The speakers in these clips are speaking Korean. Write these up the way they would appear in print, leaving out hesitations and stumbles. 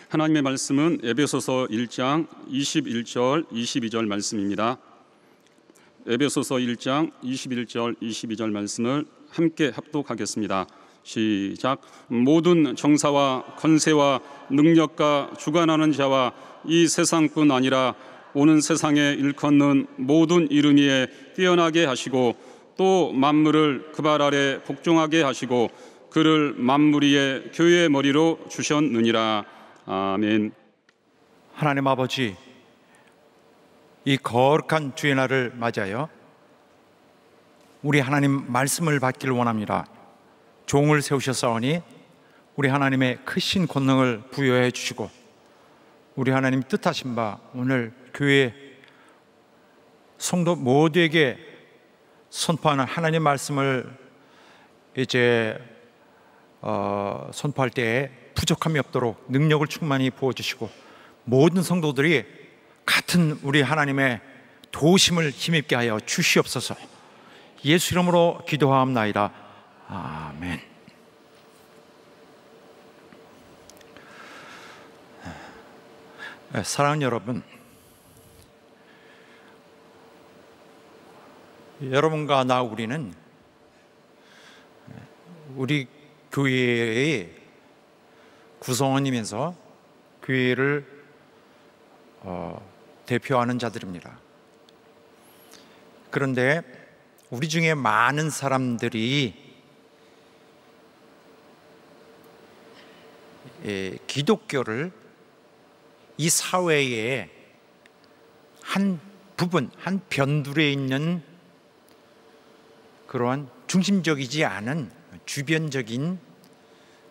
하나님의 말씀은 에베소서 1장 21절 22절 말씀입니다. 에베소서 1장 21절 22절 말씀을 함께 합독하겠습니다. 시작. 모든 정사와 권세와 능력과 주관하는 자와 이 세상뿐 아니라 오는 세상에 일컫는 모든 이름 위에 뛰어나게 하시고 또 만물을 그 발 아래 복종하게 하시고 그를 만물 위에 교회의 머리로 주셨느니라. 아멘. 하나님 아버지, 이 거룩한 주의 날을 맞아요 우리 하나님 말씀을 받기를 원합니다. 종을 세우셨사오니 우리 하나님의 크신 권능을 부여해 주시고 우리 하나님 뜻하신 바 오늘 교회 성도 모두에게 선포하는 하나님 말씀을 이제 선포할 때에 부족함이 없도록 능력을 충만히 부어주시고 모든 성도들이 같은 우리 하나님의 도우심을 힘입게 하여 주시옵소서. 예수 이름으로 기도하옵나이다. 아멘. 사랑하는 여러분, 여러분과 나 우리는 우리 교회의 구성원이면서 교회를 대표하는 자들입니다. 그런데 우리 중에 많은 사람들이 기독교를 이 사회의 한 부분, 한 변두리에 있는 그러한 중심적이지 않은 주변적인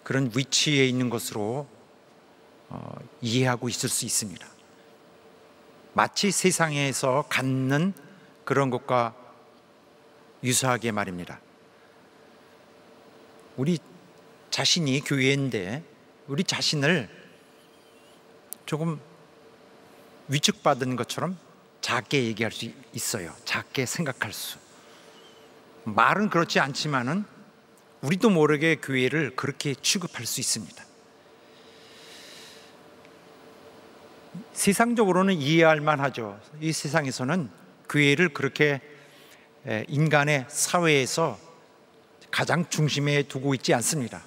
그런 위치에 있는 것으로 이해하고 있을 수 있습니다. 마치 세상에서 갖는 그런 것과 유사하게 말입니다. 우리 자신이 교회인데 우리 자신을 조금 위축받은 것처럼 작게 얘기할 수 있어요. 작게 생각할 수. 말은 그렇지 않지만은 우리도 모르게 교회를 그렇게 취급할 수 있습니다. 세상적으로는 이해할 만하죠. 이 세상에서는 교회를 그렇게 인간의 사회에서 가장 중심에 두고 있지 않습니다.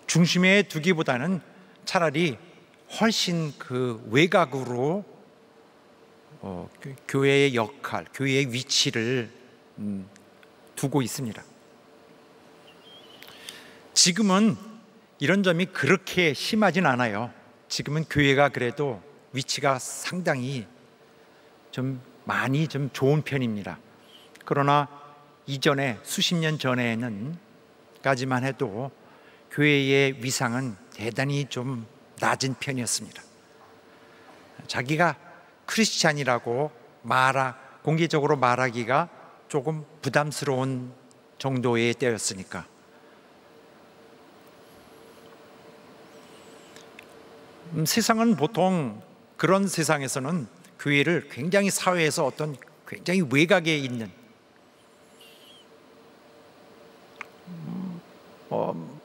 중심에 두기보다는 차라리 훨씬 그 외곽으로 교회의 역할, 교회의 위치를 두고 있습니다. 지금은 이런 점이 그렇게 심하진 않아요. 지금은 교회가 그래도 위치가 상당히 좀 많이 좀 좋은 편입니다. 그러나 이전에 수십 년 전에는 까지만 해도 교회의 위상은 대단히 좀 낮은 편이었습니다. 자기가 크리스찬이라고 공개적으로 말하기가 조금 부담스러운 정도의 때였으니까. 세상은 보통 그런 세상에서는 교회를 굉장히 사회에서 어떤 굉장히 외곽에 있는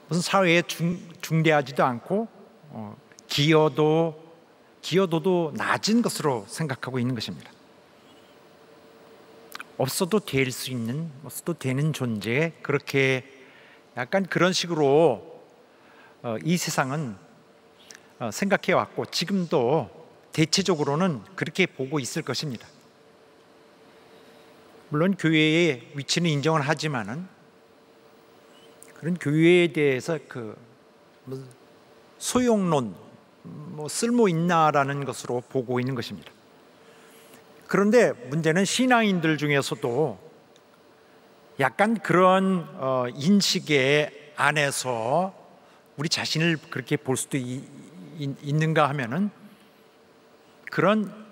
무슨 사회에 중대하지도 않고 기여도도 낮은 것으로 생각하고 있는 것입니다. 없어도 될 수 있는, 없어도 되는 존재, 그렇게 약간 그런 식으로 이 세상은 생각해 왔고 지금도 대체적으로는 그렇게 보고 있을 것입니다. 물론 교회의 위치는 인정을 하지만은 그런 교회에 대해서 소용론, 쓸모 있나라는 것으로 보고 있는 것입니다. 그런데 문제는 신앙인들 중에서도 약간 그런 인식의 안에서 우리 자신을 그렇게 볼 수도 있는가 하면은 그런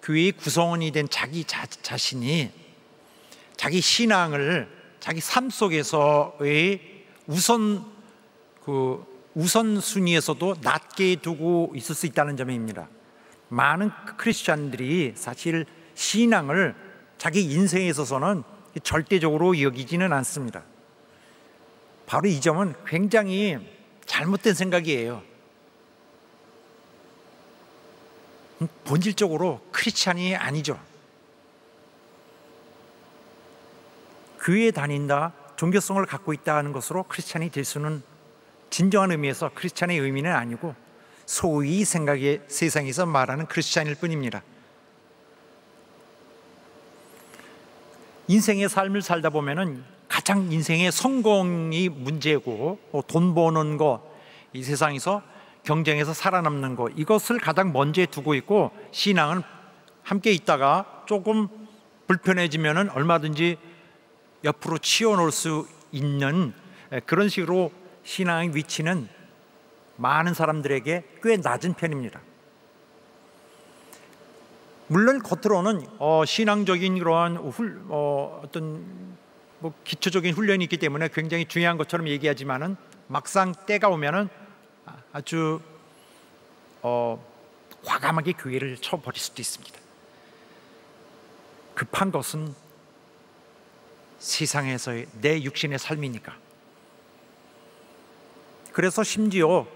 교회의 구성원이 된 자기 자신이 자기 신앙을 자기 삶 속에서의 우선순위에서도 낮게 두고 있을 수 있다는 점입니다. 많은 크리스찬들이 사실 신앙을 자기 인생에 있어서는 절대적으로 여기지는 않습니다. 바로 이 점은 굉장히 잘못된 생각이에요. 본질적으로 크리스찬이 아니죠. 교회에 다닌다, 종교성을 갖고 있다는 것으로 크리스찬이 될 수는, 진정한 의미에서 크리스찬의 의미는 아니고 소위 생각의 세상에서 말하는 크리스찬일 뿐입니다. 인생의 삶을 살다 보면은 가장 인생의 성공이 문제고, 돈 버는 거, 이 세상에서 경쟁에서 살아남는 거, 이것을 가장 먼저 두고 있고, 신앙은 함께 있다가 조금 불편해지면은 얼마든지 옆으로 치워놓을 수 있는 그런 식으로 신앙의 위치는 많은 사람들에게 꽤 낮은 편입니다. 물론 겉으로는 신앙적인 그러한 어떤 기초적인 훈련이 있기 때문에 굉장히 중요한 것처럼 얘기하지만은 막상 때가 오면은 아주 과감하게 교회를 쳐버릴 수도 있습니다. 급한 것은 세상에서의 내 육신의 삶이니까. 그래서 심지어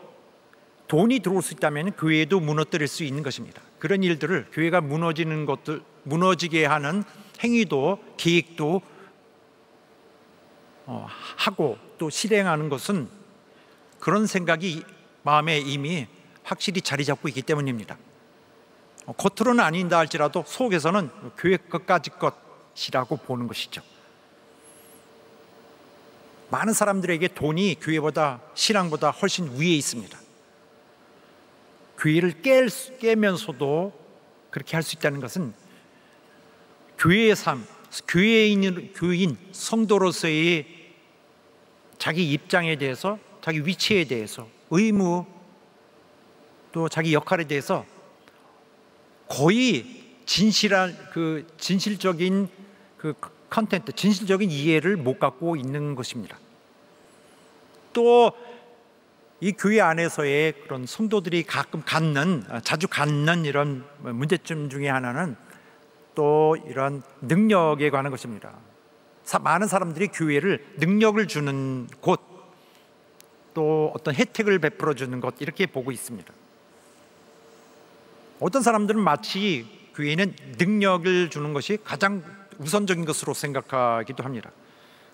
돈이 들어올 수 있다면 교회도 무너뜨릴 수 있는 것입니다. 그런 일들을, 교회가 무너지는 것들, 무너지게 하는 행위도, 계획도 하고 또 실행하는 것은 그런 생각이 마음에 이미 확실히 자리 잡고 있기 때문입니다. 겉으로는 아닌다 할지라도 속에서는 교회 것까지 것이라고 보는 것이죠. 많은 사람들에게 돈이 교회보다, 신앙보다 훨씬 위에 있습니다. 교회를 깨면서도 그렇게 할 수 있다는 것은 교회의 삶, 교인, 성도로서의 자기 입장에 대해서, 자기 위치에 대해서, 의무, 또 자기 역할에 대해서 거의 진실적인 컨텐트, 진실적인 이해를 못 갖고 있는 것입니다. 또 이 교회 안에서의 그런 성도들이 자주 갖는 이런 문제점 중에 하나는 또 이런 능력에 관한 것입니다. 많은 사람들이 교회를 능력을 주는 곳, 또 어떤 혜택을 베풀어 주는 것, 이렇게 보고 있습니다. 어떤 사람들은 마치 교회는 능력을 주는 것이 가장 우선적인 것으로 생각하기도 합니다.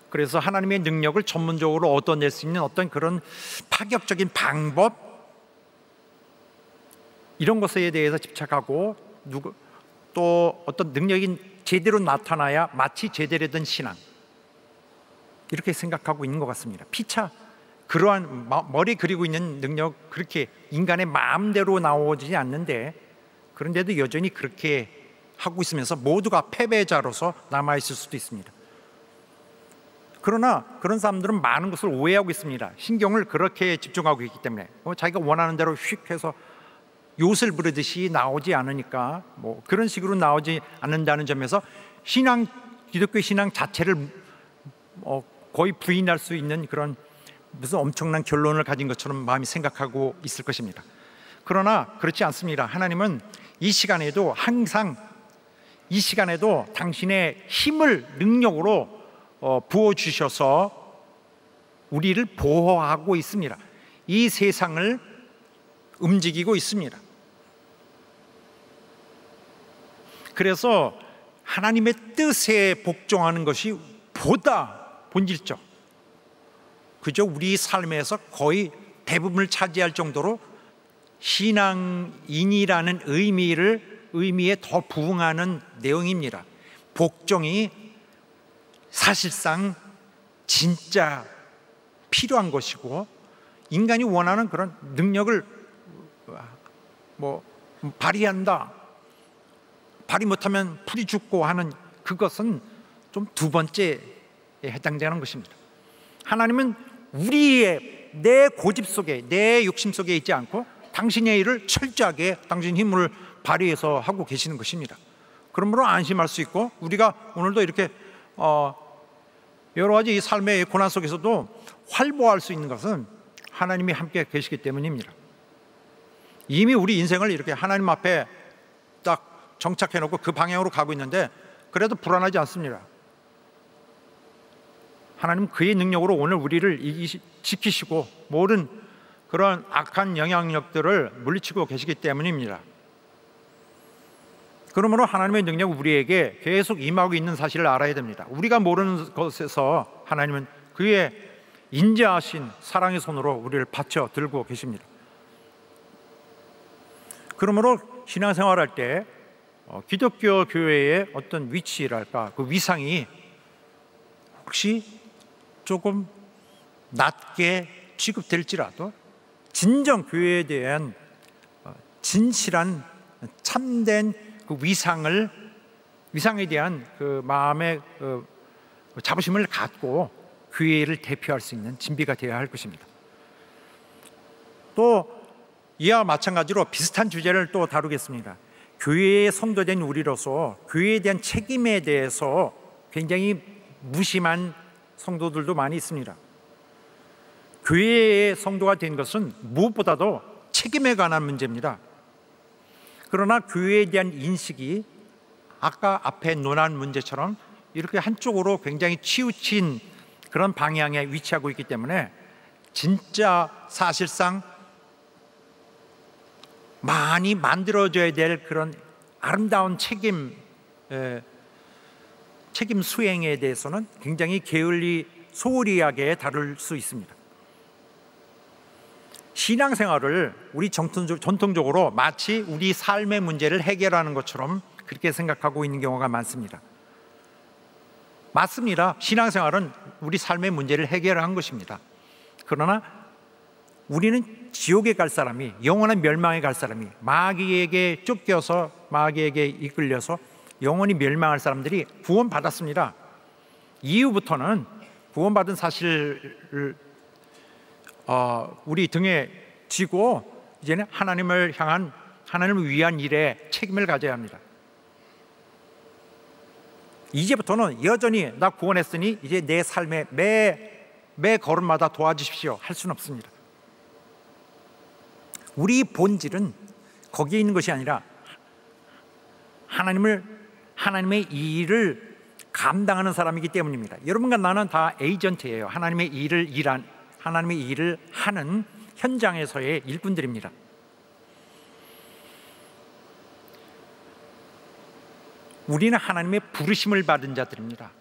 그래서 하나님의 능력을 전문적으로 얻어낼 수 있는 어떤 그런 파격적인 방법, 이런 것에 대해서 집착하고, 또 어떤 능력이 제대로 나타나야 마치 제대로 된 신앙, 이렇게 생각하고 있는 것 같습니다. 피차 그러한 머리 그리고 있는 능력, 그렇게 인간의 마음대로 나오지 않는데, 그런데도 여전히 그렇게 하고 있으면서 모두가 패배자로서 남아있을 수도 있습니다. 그러나 그런 사람들은 많은 것을 오해하고 있습니다. 신경을 그렇게 집중하고 있기 때문에 자기가 원하는 대로 휙 해서 요술 부르듯이 나오지 않으니까, 그런 식으로 나오지 않는다는 점에서 기독교 신앙 자체를 거의 부인할 수 있는 그런 무슨 엄청난 결론을 가진 것처럼 마음이 생각하고 있을 것입니다. 그러나 그렇지 않습니다. 하나님은 이 시간에도, 항상 이 시간에도 당신의 힘을, 능력으로 부어주셔서 우리를 보호하고 있습니다. 이 세상을 움직이고 있습니다. 그래서 하나님의 뜻에 복종하는 것이 보다 본질적, 그저 우리 삶에서 거의 대부분을 차지할 정도로 신앙인이라는 의미에 더 부응하는 내용입니다. 복종이 사실상 진짜 필요한 것이고, 인간이 원하는 그런 능력을 발휘한다, 발휘 못하면 풀이 죽고 하는 그것은 좀 두 번째에 해당되는 것입니다. 하나님은 내 고집 속에, 내 욕심 속에 있지 않고 당신의 일을 철저하게 당신 힘을 발휘해서 하고 계시는 것입니다. 그러므로 안심할 수 있고, 우리가 오늘도 이렇게 여러 가지 이 삶의 고난 속에서도 활보할 수 있는 것은 하나님이 함께 계시기 때문입니다. 이미 우리 인생을 이렇게 하나님 앞에 딱 정착해 놓고 그 방향으로 가고 있는데, 그래도 불안하지 않습니다. 하나님 그의 능력으로 오늘 우리를 지키시고 모든 그런 악한 영향력들을 물리치고 계시기 때문입니다. 그러므로 하나님의 능력은 우리에게 계속 임하고 있는 사실을 알아야 됩니다. 우리가 모르는 것에서 하나님은 그의 인자하신 사랑의 손으로 우리를 받쳐 들고 계십니다. 그러므로 신앙생활할 때 기독교 교회의 어떤 위치랄까, 그 위상이 혹시 조금 낮게 취급될지라도 진정 교회에 대한 진실한 참된 그 위상에 대한 그 마음의 자부심을 갖고 교회를 대표할 수 있는 진비가 되어야 할 것입니다. 또 이와 마찬가지로 비슷한 주제를 또 다루겠습니다. 교회의 성도된 우리로서 교회에 대한 책임에 대해서 굉장히 무심한 성도들도 많이 있습니다. 교회의 성도가 된 것은 무엇보다도 책임에 관한 문제입니다. 그러나 교회에 대한 인식이 아까 앞에 논한 문제처럼 이렇게 한쪽으로 굉장히 치우친 그런 방향에 위치하고 있기 때문에 진짜 사실상 많이 만들어져야 될 그런 아름다운 책임 수행에 대해서는 굉장히 게을리 소홀히하게 다룰 수 있습니다. 신앙생활을 우리 전통적으로 마치 우리 삶의 문제를 해결하는 것처럼 그렇게 생각하고 있는 경우가 많습니다. 맞습니다. 신앙생활은 우리 삶의 문제를 해결한 것입니다. 그러나 우리는 지옥에 갈 사람이, 영원한 멸망에 갈 사람이, 마귀에게 쫓겨서 마귀에게 이끌려서 영원히 멸망할 사람들이 구원받았습니다. 이후부터는 구원받은 사실을 우리 등에 지고 이제는 하나님을 위한 일에 책임을 가져야 합니다. 이제부터는 여전히 나 구원했으니 이제 내 삶의 매 걸음마다 도와주십시오 할 수는 없습니다. 우리 본질은 거기에 있는 것이 아니라 하나님의 일을 감당하는 사람이기 때문입니다. 여러분과 나는 다 에이전트예요. 하나님의 일을 하는 현장에서의 일꾼들입니다. 우리는 하나님의 부르심을 받은 자들입니다.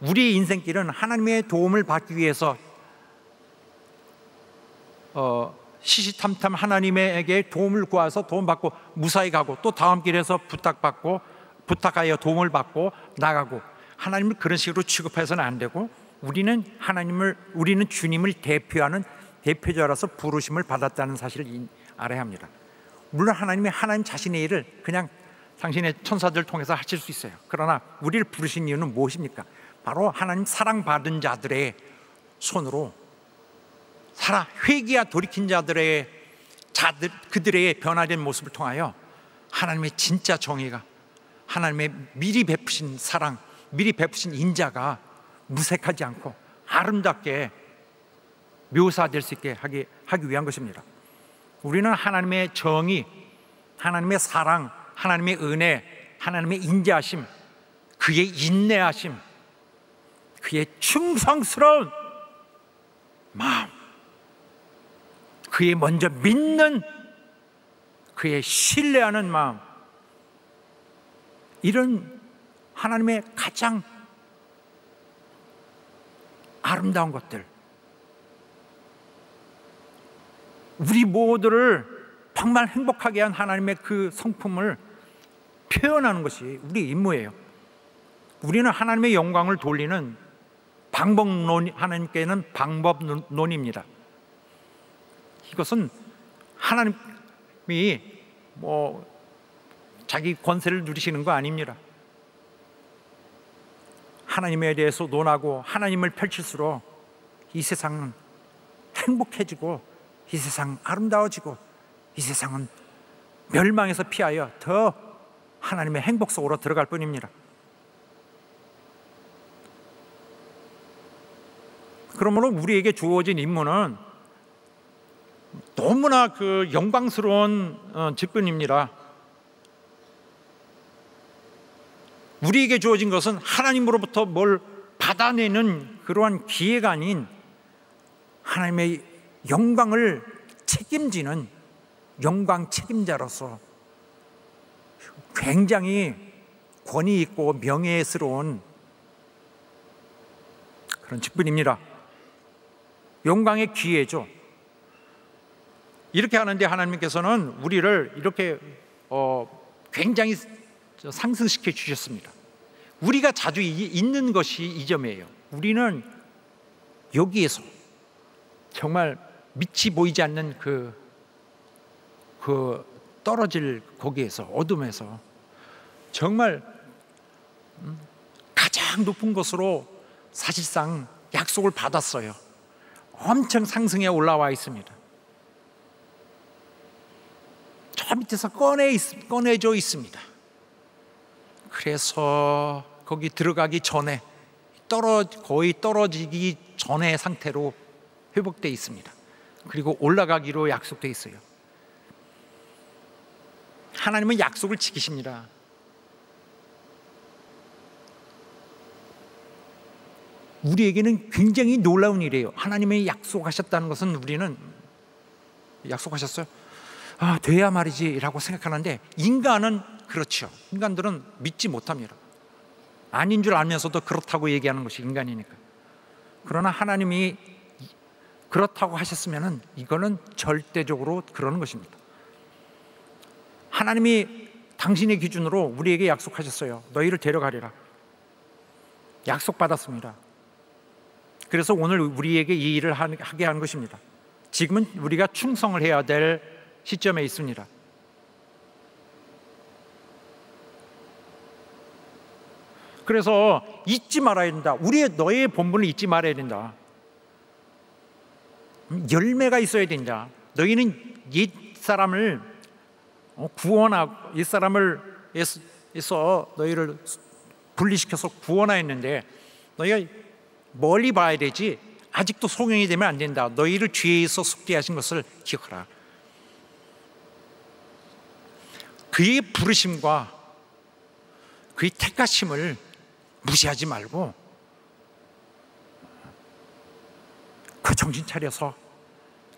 우리의 인생길은 하나님의 도움을 받기 위해서 시시탐탐 하나님에게 도움을 구해서 도움받고 무사히 가고 또 다음 길에서 부탁하여 도움을 받고 나가고, 하나님을 그런 식으로 취급해서는 안 되고 우리는 주님을 대표하는 대표자라서 부르심을 받았다는 사실을 알아야 합니다. 물론 하나님 자신의 일을 그냥 당신의 천사들을 통해서 하실 수 있어요. 그러나 우리를 부르신 이유는 무엇입니까? 바로 하나님 사랑받은 자들의 손으로 회개와 돌이킨 그들의 변화된 모습을 통하여 하나님의 진짜 정의가, 하나님의 미리 베푸신 사랑, 미리 베푸신 인자가 무색하지 않고 아름답게 묘사될 수 있게 하기 위한 것입니다. 우리는 하나님의 정의, 하나님의 사랑, 하나님의 은혜, 하나님의 인자하심, 그의 인내하심, 그의 충성스러운 마음, 그의 먼저 믿는, 그의 신뢰하는 마음, 이런 하나님의 가장 아름다운 것들, 우리 모두를 정말 행복하게 한 하나님의 그 성품을 표현하는 것이 우리 임무예요. 우리는 하나님의 영광을 돌리는 하나님께는 방법론입니다. 이것은 하나님이 자기 권세를 누리시는 거 아닙니다. 하나님에 대해서 논하고 하나님을 펼칠수록 이 세상은 행복해지고 이 세상은 아름다워지고 이 세상은 멸망에서 피하여 더 하나님의 행복 속으로 들어갈 뿐입니다. 그러므로 우리에게 주어진 임무는 너무나 그 영광스러운 직분입니다. 우리에게 주어진 것은 하나님으로부터 뭘 받아내는 그러한 기회가 아닌 하나님의 영광을 책임지는 영광 책임자로서 굉장히 권위 있고 명예스러운 그런 직분입니다. 영광의 기회죠. 이렇게 하는데 하나님께서는 우리를 이렇게 굉장히 상승시켜 주셨습니다. 우리가 자주 있는 것이 이 점이에요. 우리는 여기에서 정말 밑이 보이지 않는 그 떨어질 거기에서, 어둠에서 정말 가장 높은 곳으로 사실상 약속을 받았어요. 엄청 상승해 올라와 있습니다. 저 밑에서 꺼내져 있습니다. 그래서 거기 들어가기 전에 거의 떨어지기 전의 상태로 회복되어 있습니다. 그리고 올라가기로 약속되어 있어요. 하나님은 약속을 지키십니다. 우리에게는 굉장히 놀라운 일이에요. 하나님이 약속하셨다는 것은 우리는 약속하셨어요? 돼야 말이지 라고 생각하는데, 인간은 그렇죠. 인간들은 믿지 못합니다. 아닌 줄 알면서도 그렇다고 얘기하는 것이 인간이니까. 그러나 하나님이 그렇다고 하셨으면 이거는 절대적으로 그러는 것입니다. 하나님이 당신의 기준으로 우리에게 약속하셨어요. 너희를 데려가리라. 약속받았습니다. 그래서 오늘 우리에게 이 일을 하게 하는 것입니다. 지금은 우리가 충성을 해야 될 시점에 있습니다. 그래서 잊지 말아야 된다. 너의 본분을 잊지 말아야 된다. 열매가 있어야 된다. 너희는 옛사람을 구원하고, 옛사람을 에서 너희를 분리시켜서 구원하였는데 너희가 멀리 봐야 되지 아직도 소경이 되면 안 된다. 너희를 죄에서 속죄하신 것을 기억하라. 그의 부르심과 그의 택하심을 무시하지 말고 그 정신 차려서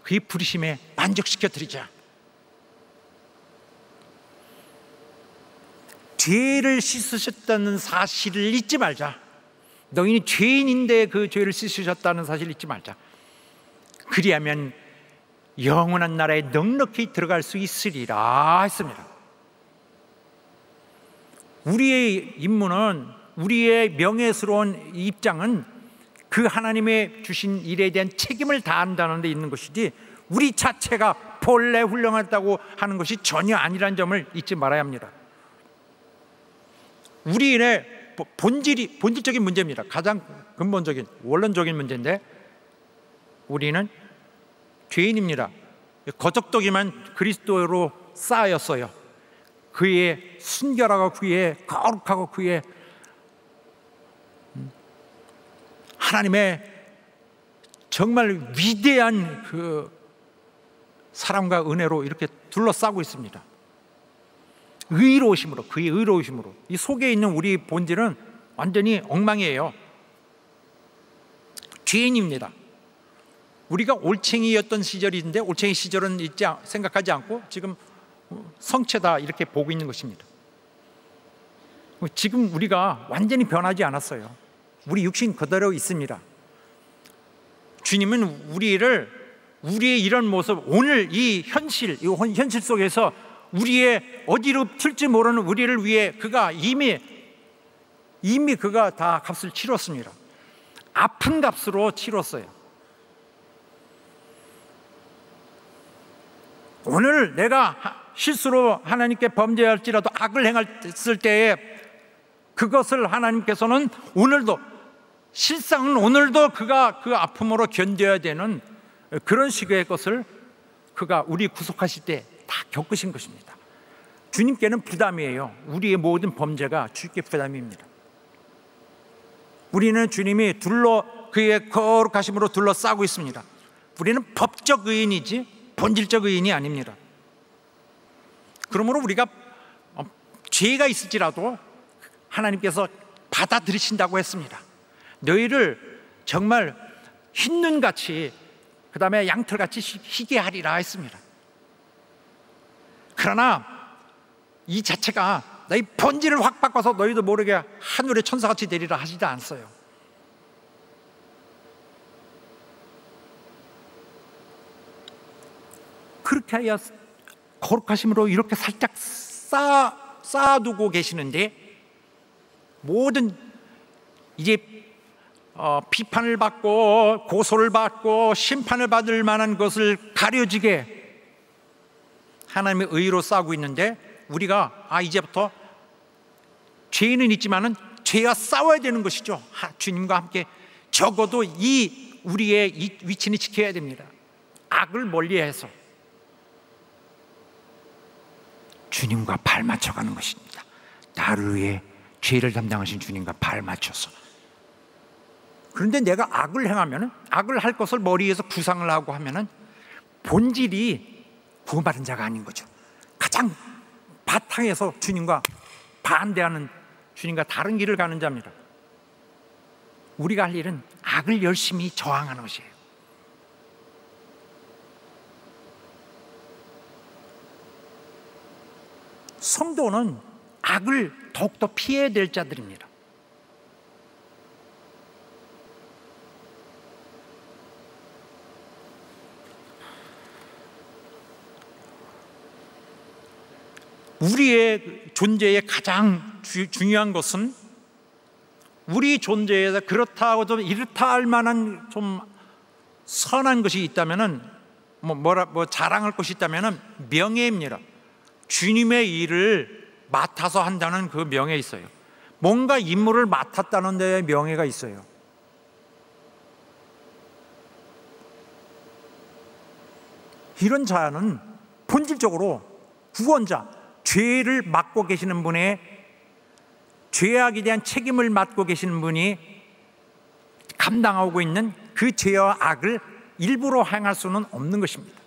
그의 부르심에 만족시켜 드리자. 죄를 씻으셨다는 사실을 잊지 말자. 너희는 죄인인데 그 죄를 씻으셨다는 사실을 잊지 말자. 그리하면 영원한 나라에 넉넉히 들어갈 수 있으리라 했습니다. 우리의 임무는, 우리의 명예스러운 입장은 그 하나님의 주신 일에 대한 책임을 다한다는 데 있는 것이지, 우리 자체가 본래 훌륭하다고 하는 것이 전혀 아니라는 점을 잊지 말아야 합니다. 우리의 본질적인 문제입니다. 가장 근본적인, 원론적인 문제인데, 우리는 죄인입니다. 거적더기만 그리스도로 쌓였어요. 그의 순결하고 그의 거룩하고 그의 하나님의 정말 위대한 그 사랑과 은혜로 이렇게 둘러싸고 있습니다. 의로우심으로, 그의 의로우심으로. 이 속에 있는 우리 본질은 완전히 엉망이에요. 죄인입니다. 우리가 올챙이였던 시절인데, 올챙이 시절은 생각하지 않고 지금 성체다 이렇게 보고 있는 것입니다. 지금 우리가 완전히 변하지 않았어요. 우리 육신 그대로 있습니다. 주님은 우리의 이런 모습, 오늘 이 현실 속에서 우리의 어디로 튈지 모르는 우리를 위해 그가 이미 그가 다 값을 치렀습니다. 아픈 값으로 치렀어요. 오늘 내가 실수로 하나님께 범죄할지라도 악을 행했을 때에 그것을 하나님께서는 실상은 오늘도 그가 그 아픔으로 견뎌야 되는 그런 식의 것을 그가 우리 구속하실 때 다 겪으신 것입니다. 주님께는 부담이에요. 우리의 모든 범죄가 주님께 부담입니다. 우리는 주님이 그의 거룩하심으로 둘러싸고 있습니다. 우리는 법적 의인이지 본질적 의인이 아닙니다. 그러므로 우리가 죄가 있을지라도 하나님께서 받아들이신다고 했습니다. 너희를 정말 흰눈같이, 그 다음에 양털같이 희게 하리라 했습니다. 그러나 이 자체가 너희 본질을 확 바꿔서 너희도 모르게 하늘의 천사같이 되리라 하지도 않았어요. 그렇게 하여 거룩하심으로 이렇게 살짝 쌓아두고 계시는데, 모든 이제 비판을 받고 고소를 받고 심판을 받을 만한 것을 가려지게 하나님의 의로 쌓고 있는데, 우리가 이제부터 죄는 있지만은 죄와 싸워야 되는 것이죠. 주님과 함께 적어도 우리의 이 위치는 지켜야 됩니다. 악을 멀리해서 주님과 발 맞춰가는 것입니다. 나를 위해 죄를 담당하신 주님과 발 맞춰서. 그런데 내가 악을 행하면은, 악을 할 것을 머리에서 구상을 하고 하면은 본질이 구원받은 자가 아닌 거죠. 가장 바탕에서 주님과 반대하는, 주님과 다른 길을 가는 자입니다. 우리가 할 일은 악을 열심히 저항하는 것이에요. 성도는 악을 더욱더 피해야 될 자들입니다. 우리의 존재의 가장 중요한 것은, 우리 존재에서 그렇다고 좀 이렇다 할 만한 좀 선한 것이 있다면은, 자랑할 것이 있다면은 명예입니다. 주님의 일을 맡아서 한다는 그 명예 있어요. 뭔가 임무를 맡았다는 데에 명예가 있어요. 이런 자는 본질적으로 구원자, 죄를 맡고 계시는 분의, 죄악에 대한 책임을 맡고 계시는 분이 감당하고 있는 그 죄와 악을 일부러 행할 수는 없는 것입니다.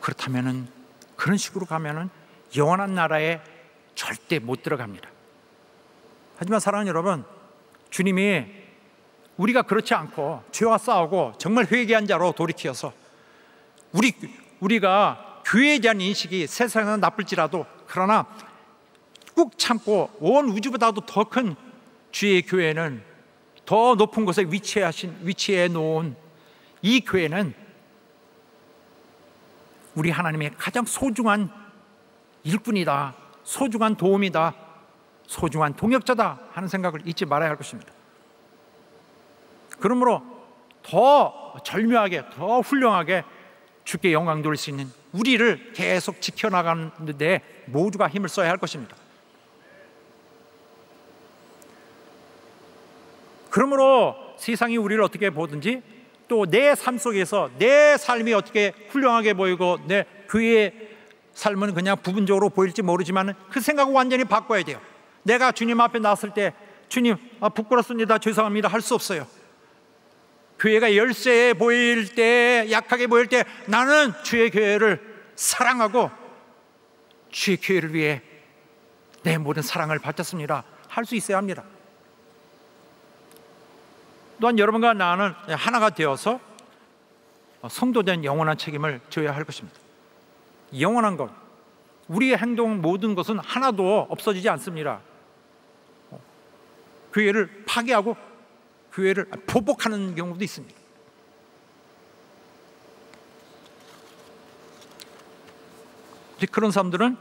그렇다면은, 그런 식으로 가면은 영원한 나라에 절대 못 들어갑니다. 하지만 사랑하는 여러분, 주님이 우리가 그렇지 않고 죄와 싸우고 정말 회개한 자로 돌이켜서 우리가 교회에 대한 인식이 세상에서 나쁠지라도, 그러나 꾹 참고 온 우주보다도 더 큰 주의 교회는, 더 높은 곳에 위치해 놓은 이 교회는 우리 하나님의 가장 소중한 일꾼이다, 소중한 도움이다, 소중한 동역자다 하는 생각을 잊지 말아야 할 것입니다. 그러므로 더 절묘하게, 더 훌륭하게 주께 영광 돌릴 수 있는 우리를 계속 지켜나가는 데 모두가 힘을 써야 할 것입니다. 그러므로 세상이 우리를 어떻게 보든지, 또 내 삶 속에서 내 삶이 어떻게 훌륭하게 보이고 내 교회의 삶은 그냥 부분적으로 보일지 모르지만 그 생각을 완전히 바꿔야 돼요. 내가 주님 앞에 나섰을 때, 주님 부끄럽습니다, 죄송합니다 할 수 없어요. 교회가 열세해 보일 때, 약하게 보일 때, 나는 주의 교회를 사랑하고 주의 교회를 위해 내 모든 사랑을 바쳤습니다 할 수 있어야 합니다. 또한 여러분과 나는 하나가 되어서 성도된 영원한 책임을 져야 할 것입니다. 영원한 것, 우리의 행동 모든 것은 하나도 없어지지 않습니다. 교회를 파괴하고 교회를 보복하는 경우도 있습니다. 이제 그런 사람들은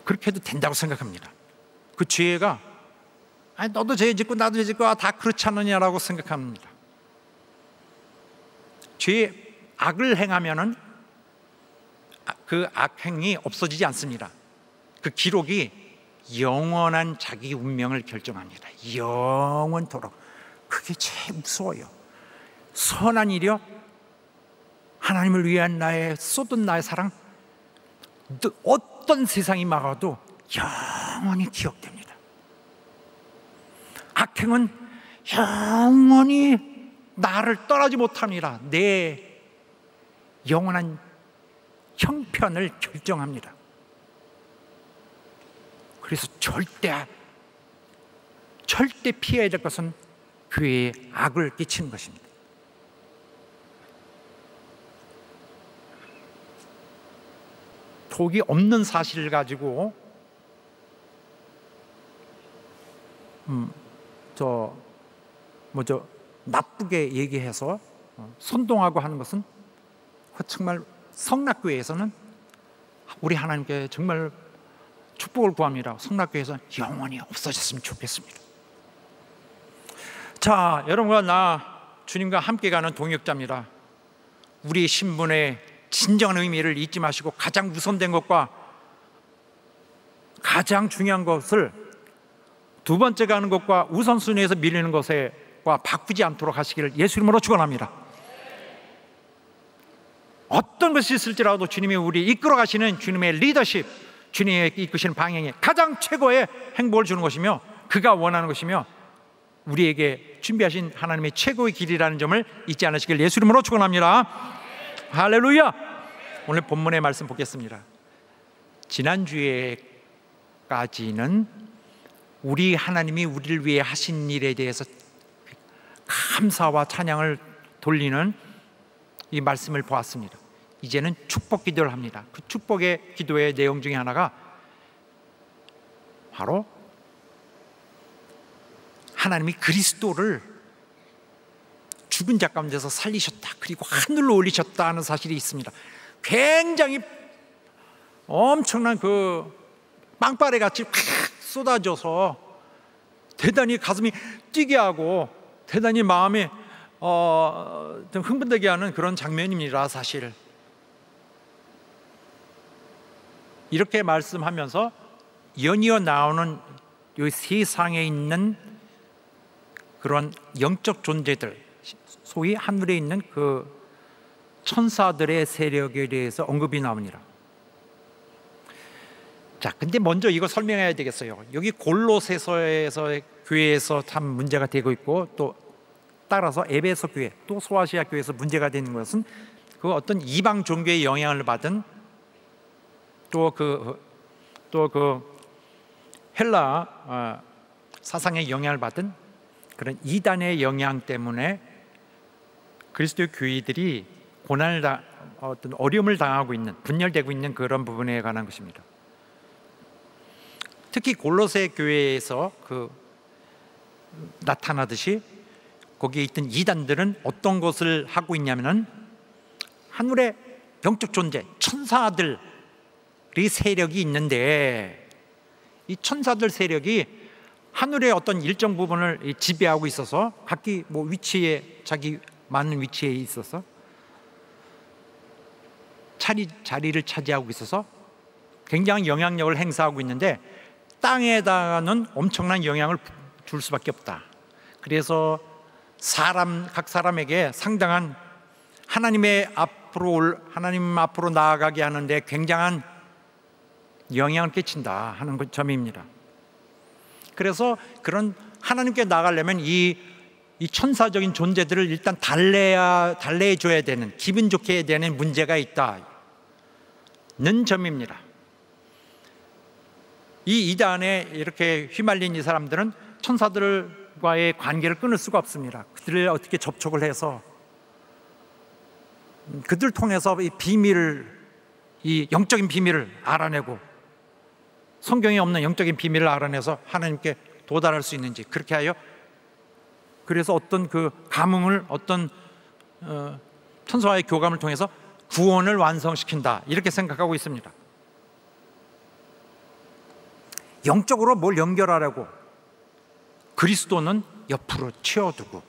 그렇게 해도 된다고 생각합니다. 그 죄가 너도 죄 짓고 나도 죄 짓고 다 그렇지 않느냐라고 생각합니다. 악을 행하면은 그 악행이 없어지지 않습니다. 그 기록이 영원한 자기 운명을 결정합니다. 영원토록. 그게 제일 무서워요. 선한 일이요, 하나님을 위한 나의 쏟은 나의 사랑, 어떤 세상이 막아도 영원히 기억됩니다. 악행은 영원히 나를 떠나지 못합니다. 내 영원한 형편을 결정합니다. 그래서 절대 피해야 될 것은 교회에 악을 끼치는 것입니다. 독이 없는 사실을 가지고 나쁘게 얘기해서 선동하고 하는 것은 정말 성락교회에서는 우리 하나님께 정말 축복을 구합니다. 성락교회에서는 영원히 없어졌으면 좋겠습니다. 자, 여러분과 나 주님과 함께 가는 동역자입니다. 우리의 신분의 진정한 의미를 잊지 마시고 가장 우선된 것과 가장 중요한 것을 두 번째 가는 것과 우선순위에서 밀리는 것과 바꾸지 않도록 하시기를 예수 이름으로 축원합니다. 어떤 것이 있을지라도 주님이 우리 이끌어 가시는 주님의 리더십, 주님의 이끄시는 방향이 가장 최고의 행복을 주는 것이며 그가 원하는 것이며 우리에게 준비하신 하나님의 최고의 길이라는 점을 잊지 않으시길 예수 이름으로 축원합니다. 할렐루야. 오늘 본문의 말씀 보겠습니다. 지난주에까지는 우리 하나님이 우리를 위해 하신 일에 대해서 감사와 찬양을 돌리는 이 말씀을 보았습니다. 이제는 축복 기도를 합니다. 그 축복의 기도의 내용 중에 하나가 바로 하나님이 그리스도를 죽은 자 가운데서 살리셨다, 그리고 하늘로 올리셨다 하는 사실이 있습니다. 굉장히 엄청난 그 빵빠레 같이 팍 쏟아져서 대단히 가슴이 뛰게 하고 대단히 마음이 좀 흥분되게 하는 그런 장면입니다. 사실 이렇게 말씀하면서 연이어 나오는 이 세상에 있는 그런 영적 존재들, 소위 하늘에 있는 그 천사들의 세력에 대해서 언급이 나옵니다. 자, 근데 먼저 이거 설명해야 되겠어요. 여기 골로새서에서의 교회에서 참 문제가 되고 있고, 또 따라서 에베소 교회, 또 소아시아 교회에서 문제가 되는 것은 그 어떤 이방 종교의 영향을 받은 또 그 헬라 사상의 영향을 받은 그런 이단의 영향 때문에 그리스도의 교회들이 어떤 어려움을 당하고 있는, 분열되고 있는 그런 부분에 관한 것입니다. 특히 골로새 교회에서 나타나듯이 거기에 있던 이단들은 어떤 것을 하고 있냐면은 하늘의 영적 존재, 천사들이 세력이 있는데 이 천사들 세력이 하늘의 어떤 일정 부분을 지배하고 있어서 각기 위치에, 자기 맞는 위치에 있어서 자리를 차지하고 있어서 굉장한 영향력을 행사하고 있는데 땅에다가는 엄청난 영향을 줄 수밖에 없다. 그래서 각 사람에게 상당한 하나님 앞으로 나아가게 하는데 굉장한 영향을 끼친다 하는 점입니다. 그래서 그런 하나님께 나아가려면 이 천사적인 존재들을 일단 달래줘야 되는, 기분 좋게 해야 되는 문제가 있다는 점입니다. 이 이단에 이렇게 휘말린 이 사람들은 천사들과의 관계를 끊을 수가 없습니다. 그들을 어떻게 접촉을 해서 그들 통해서 이 영적인 비밀을 알아내고 성경에 없는 영적인 비밀을 알아내서 하나님께 도달할 수 있는지, 그렇게 하여 그래서 어떤 그 감흥을, 어떤 천사와의 교감을 통해서 구원을 완성시킨다, 이렇게 생각하고 있습니다. 영적으로 뭘 연결하려고 그리스도는 옆으로 치워두고,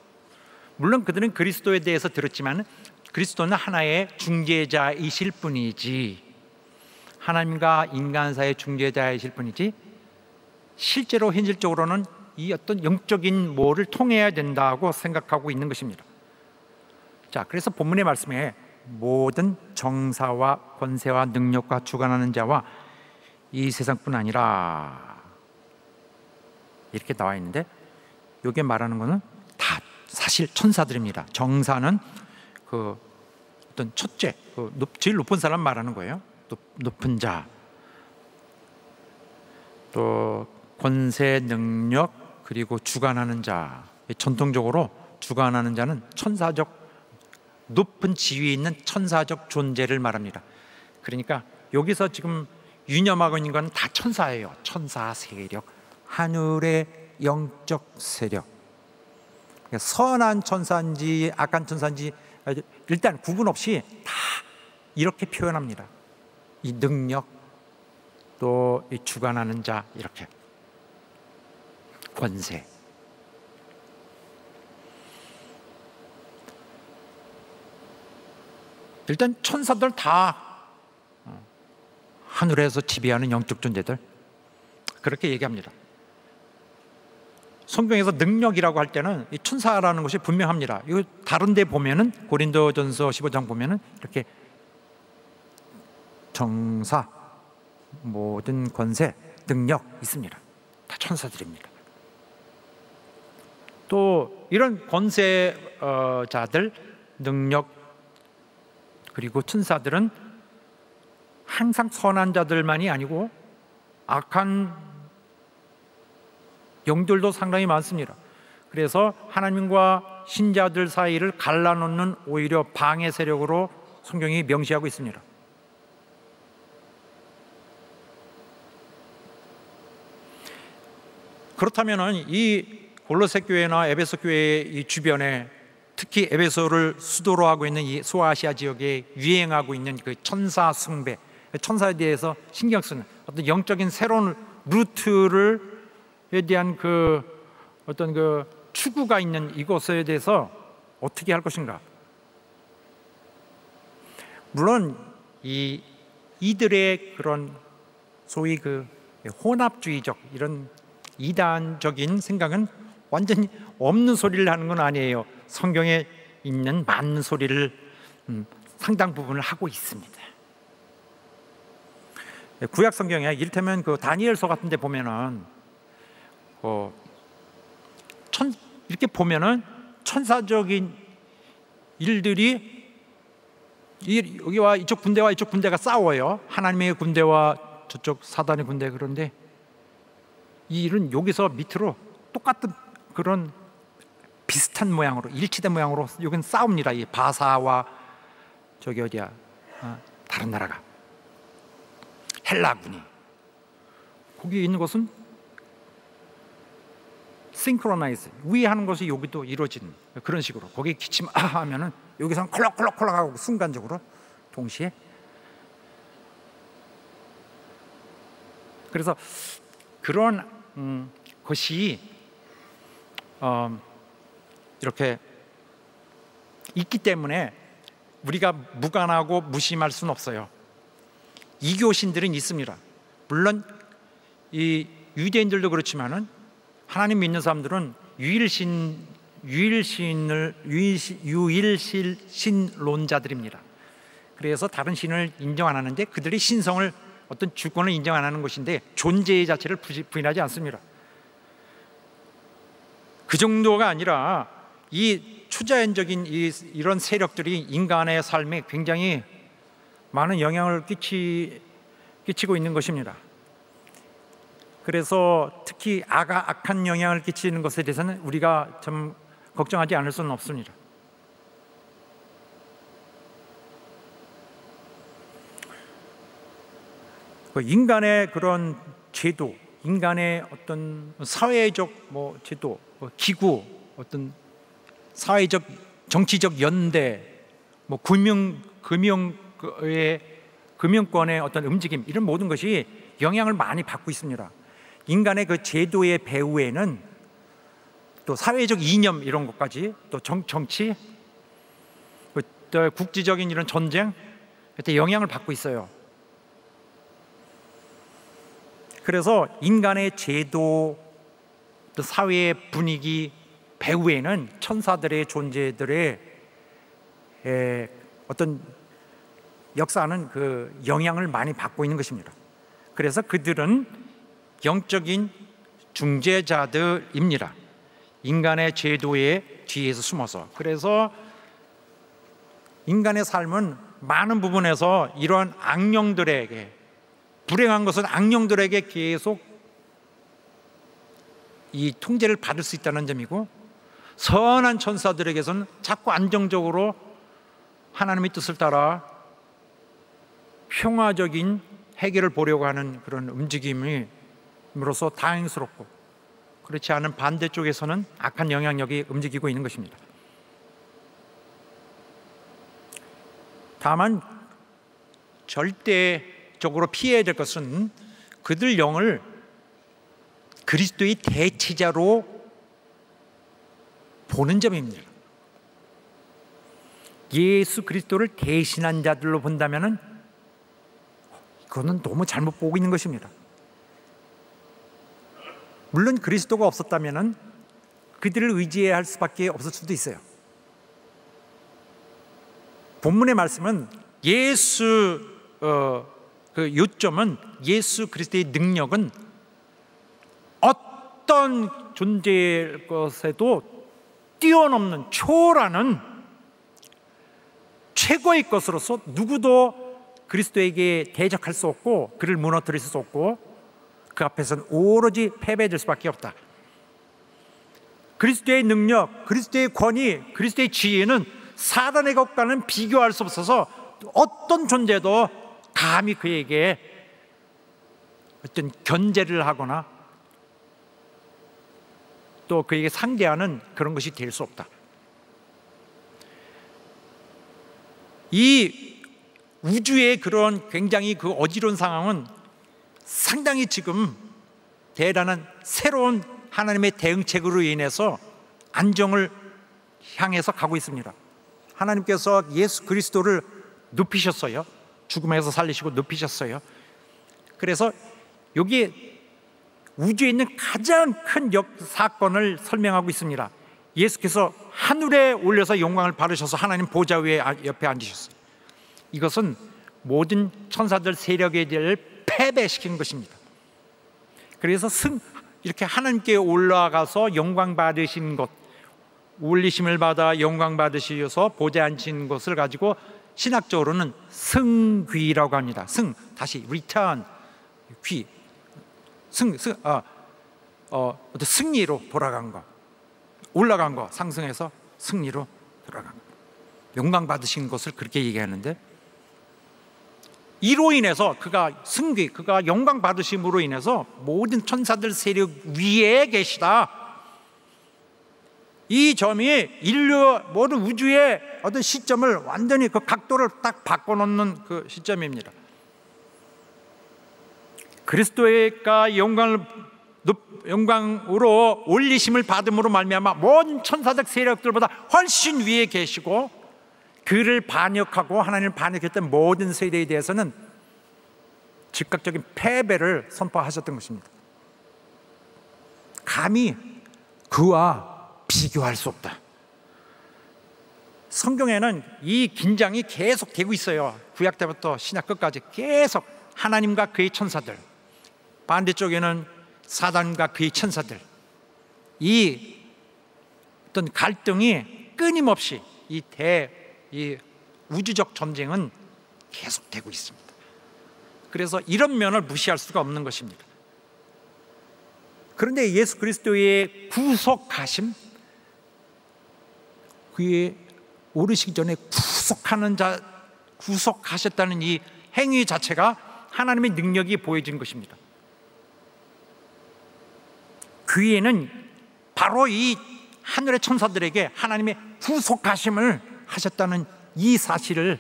물론 그들은 그리스도에 대해서 들었지만 그리스도는 하나의 중재자이실 뿐이지, 하나님과 인간 사이의 중재자이실 뿐이지 실제로 현실적으로는 이 어떤 영적인 뭐를 통해야 된다고 생각하고 있는 것입니다. 자, 그래서 본문의 말씀에 모든 정사와 권세와 능력과 주관하는 자와 이 세상뿐 아니라 이렇게 나와 있는데, 여기에 말하는 것은 다 사실 천사들입니다. 정사는 그 어떤 첫째, 제일 높은 사람 말하는 거예요. 높은 자, 또 권세, 능력, 그리고 주관하는 자, 전통적으로 주관하는 자는 천사적, 높은 지위에 있는 천사적 존재를 말합니다. 그러니까 여기서 지금 유념하고 있는 건 다 천사예요. 천사 세력, 하늘의 영적 세력. 그러니까 선한 천사인지 악한 천사인지 일단 구분 없이 다 이렇게 표현합니다. 이 능력, 또 이 주관하는 자, 이렇게 권세. 일단 천사들 다 하늘에서 지배하는 영적 존재들, 그렇게 얘기합니다. 성경에서 능력이라고 할 때는 이 천사라는 것이 분명합니다. 이거 다른 데 보면은, 고린도전서 15장 보면은 이렇게 정사, 모든 권세, 능력 있습니다. 다 천사들입니다. 또 이런 권세자들, 능력, 그리고 천사들은 항상 선한 자들만이 아니고 악한 영들도 상당히 많습니다. 그래서 하나님과 신자들 사이를 갈라놓는 오히려 방해 세력으로 성경이 명시하고 있습니다. 그렇다면 이 골로새 교회나 에베소 교회의 이 주변에, 특히 에베소를 수도로 하고 있는 이 소아시아 지역에 유행하고 있는 그 천사 숭배, 천사에 대해서 신경 쓰는 어떤 영적인 새로운 루트를에 대한 그 어떤 그 추구가 있는 이곳에 대해서 어떻게 할 것인가? 물론 이들의 그런 소위 그 혼합주의적 이런 이단적인 생각은 완전히 없는 소리를 하는 건 아니에요. 성경에 있는 맞는 소리를 상당 부분을 하고 있습니다. 구약 성경에 이를테면 그 다니엘서 같은 데 보면은 이렇게 보면은 천사적인 일들이 여기와 이쪽 군대와 이쪽 군대가 싸워요. 하나님의 군대와 저쪽 사단의 군대. 그런데 이 일은 여기서 밑으로 똑같은 그런 비슷한 모양으로, 일치된 모양으로 여기는 싸웁니다. 이 바사와 저기 어디야, 다른 나라가 헬라군이, 거기 있는 것은 싱크로나이즈, 위하는 것이 여기도 이루어지는 그런 식으로, 거기 기침 하면은 여기서는 콜록콜록콜록 하고 순간적으로 동시에. 그래서 그런 것이 이렇게 있기 때문에 우리가 무관하고 무심할 수는 없어요. 이교신들은 있습니다. 물론 이 유대인들도 그렇지만은 하나님 믿는 사람들은 유일신론자들입니다. 그래서 다른 신을 인정 안 하는데 그들이 신성을, 어떤 주권을 인정 안 하는 것인데 존재의 자체를 부인하지 않습니다. 그 정도가 아니라 이 초자연적인 이런 세력들이 인간의 삶에 굉장히 많은 영향을 끼치고 있는 것입니다. 그래서 특히 악한 영향을 끼치는 것에 대해서는 우리가 좀 걱정하지 않을 수는 없습니다. 인간의 그런 제도, 인간의 어떤 사회적 제도, 기구, 어떤 사회적 정치적 연대, 금융권의 어떤 움직임, 이런 모든 것이 영향을 많이 받고 있습니다. 인간의 그 제도의 배후에는 또 사회적 이념, 이런 것까지, 또 정치, 또 국지적인 이런 전쟁, 그때 영향을 받고 있어요. 그래서 인간의 제도, 또 사회의 분위기 배후에는 천사들의 존재들의 어떤 역사는 그 영향을 많이 받고 있는 것입니다. 그래서 그들은 영적인 중재자들입니다. 인간의 제도의 뒤에서 숨어서. 그래서 인간의 삶은 많은 부분에서 이러한 악령들에게, 불행한 것은 악령들에게 계속 이 통제를 받을 수 있다는 점이고, 선한 천사들에게서는 자꾸 안정적으로 하나님의 뜻을 따라 평화적인 해결을 보려고 하는 그런 움직임으로서 다행스럽고, 그렇지 않은 반대쪽에서는 악한 영향력이 움직이고 있는 것입니다. 다만 절대적으로 피해야 될 것은 그들 영을 그리스도의 대체자로 보는 점입니다. 예수 그리스도를 대신한 자들로 본다면 그거는 너무 잘못 보고 있는 것입니다. 물론 그리스도가 없었다면 그들을 의지해야 할 수밖에 없을 수도 있어요. 본문의 말씀은 그 요점은 예수 그리스도의 능력은 어떤 존재의 것에도 뛰어넘는 초월하는 최고의 것으로서 누구도 그리스도에게 대적할 수 없고 그를 무너뜨릴 수 없고 그 앞에서는 오로지 패배될 수밖에 없다. 그리스도의 능력, 그리스도의 권위, 그리스도의 지혜는 사단의 것과는 비교할 수 없어서 어떤 존재도 감히 그에게 어떤 견제를 하거나 또 그에게 상대하는 그런 것이 될 수 없다. 이 우주의 그런 굉장히 그 어지러운 상황은 상당히 지금 대단한 새로운 하나님의 대응책으로 인해서 안정을 향해서 가고 있습니다. 하나님께서 예수 그리스도를 눕히셨어요. 죽음에서 살리시고 눕히셨어요. 그래서 여기 우주에 있는 가장 큰 사건을 설명하고 있습니다. 예수께서 하늘에 올려서 영광을 받으셔서 하나님 보좌 위에 옆에 앉으셨어요. 이것은 모든 천사들 세력에 대해 패배시킨 것입니다. 그래서 이렇게 하나님께 올라가서 영광 받으신 것, 올리심을 받아 영광 받으셔서 보좌에 앉힌 것을 가지고 신학적으로는 승귀라고 합니다. 다시 return, 귀, 승리로 돌아간 거, 올라간 거, 상승해서 승리로 돌아간 거, 영광 받으신 것을 그렇게 얘기하는데, 이로 인해서 그가 영광 받으심으로 인해서 모든 천사들 세력 위에 계시다. 이 점이 인류 모든 우주의 어떤 시점을 완전히 그 각도를 딱 바꿔놓는 그 시점입니다. 그리스도가 영광으로 올리심을 받음으로 말미암아 모든 천사적 세력들보다 훨씬 위에 계시고, 그를 반역하고 하나님을 반역했던 모든 세대에 대해서는 즉각적인 패배를 선포하셨던 것입니다. 감히 그와 비교할 수 없다. 성경에는 이 긴장이 계속 되고 있어요. 구약 때부터 신약 끝까지 계속 하나님과 그의 천사들, 반대쪽에는 사단과 그의 천사들, 이 어떤 갈등이 끊임없이 이 우주적 전쟁은 계속되고 있습니다. 그래서 이런 면을 무시할 수가 없는 것입니다. 그런데 예수 그리스도의 구속하심, 그의 오르시기 전에 구속하셨다는 이 행위 자체가 하나님의 능력이 보여진 것입니다. 귀에는 바로 이 하늘의 천사들에게 하나님의 구속하심을 하셨다는 이 사실을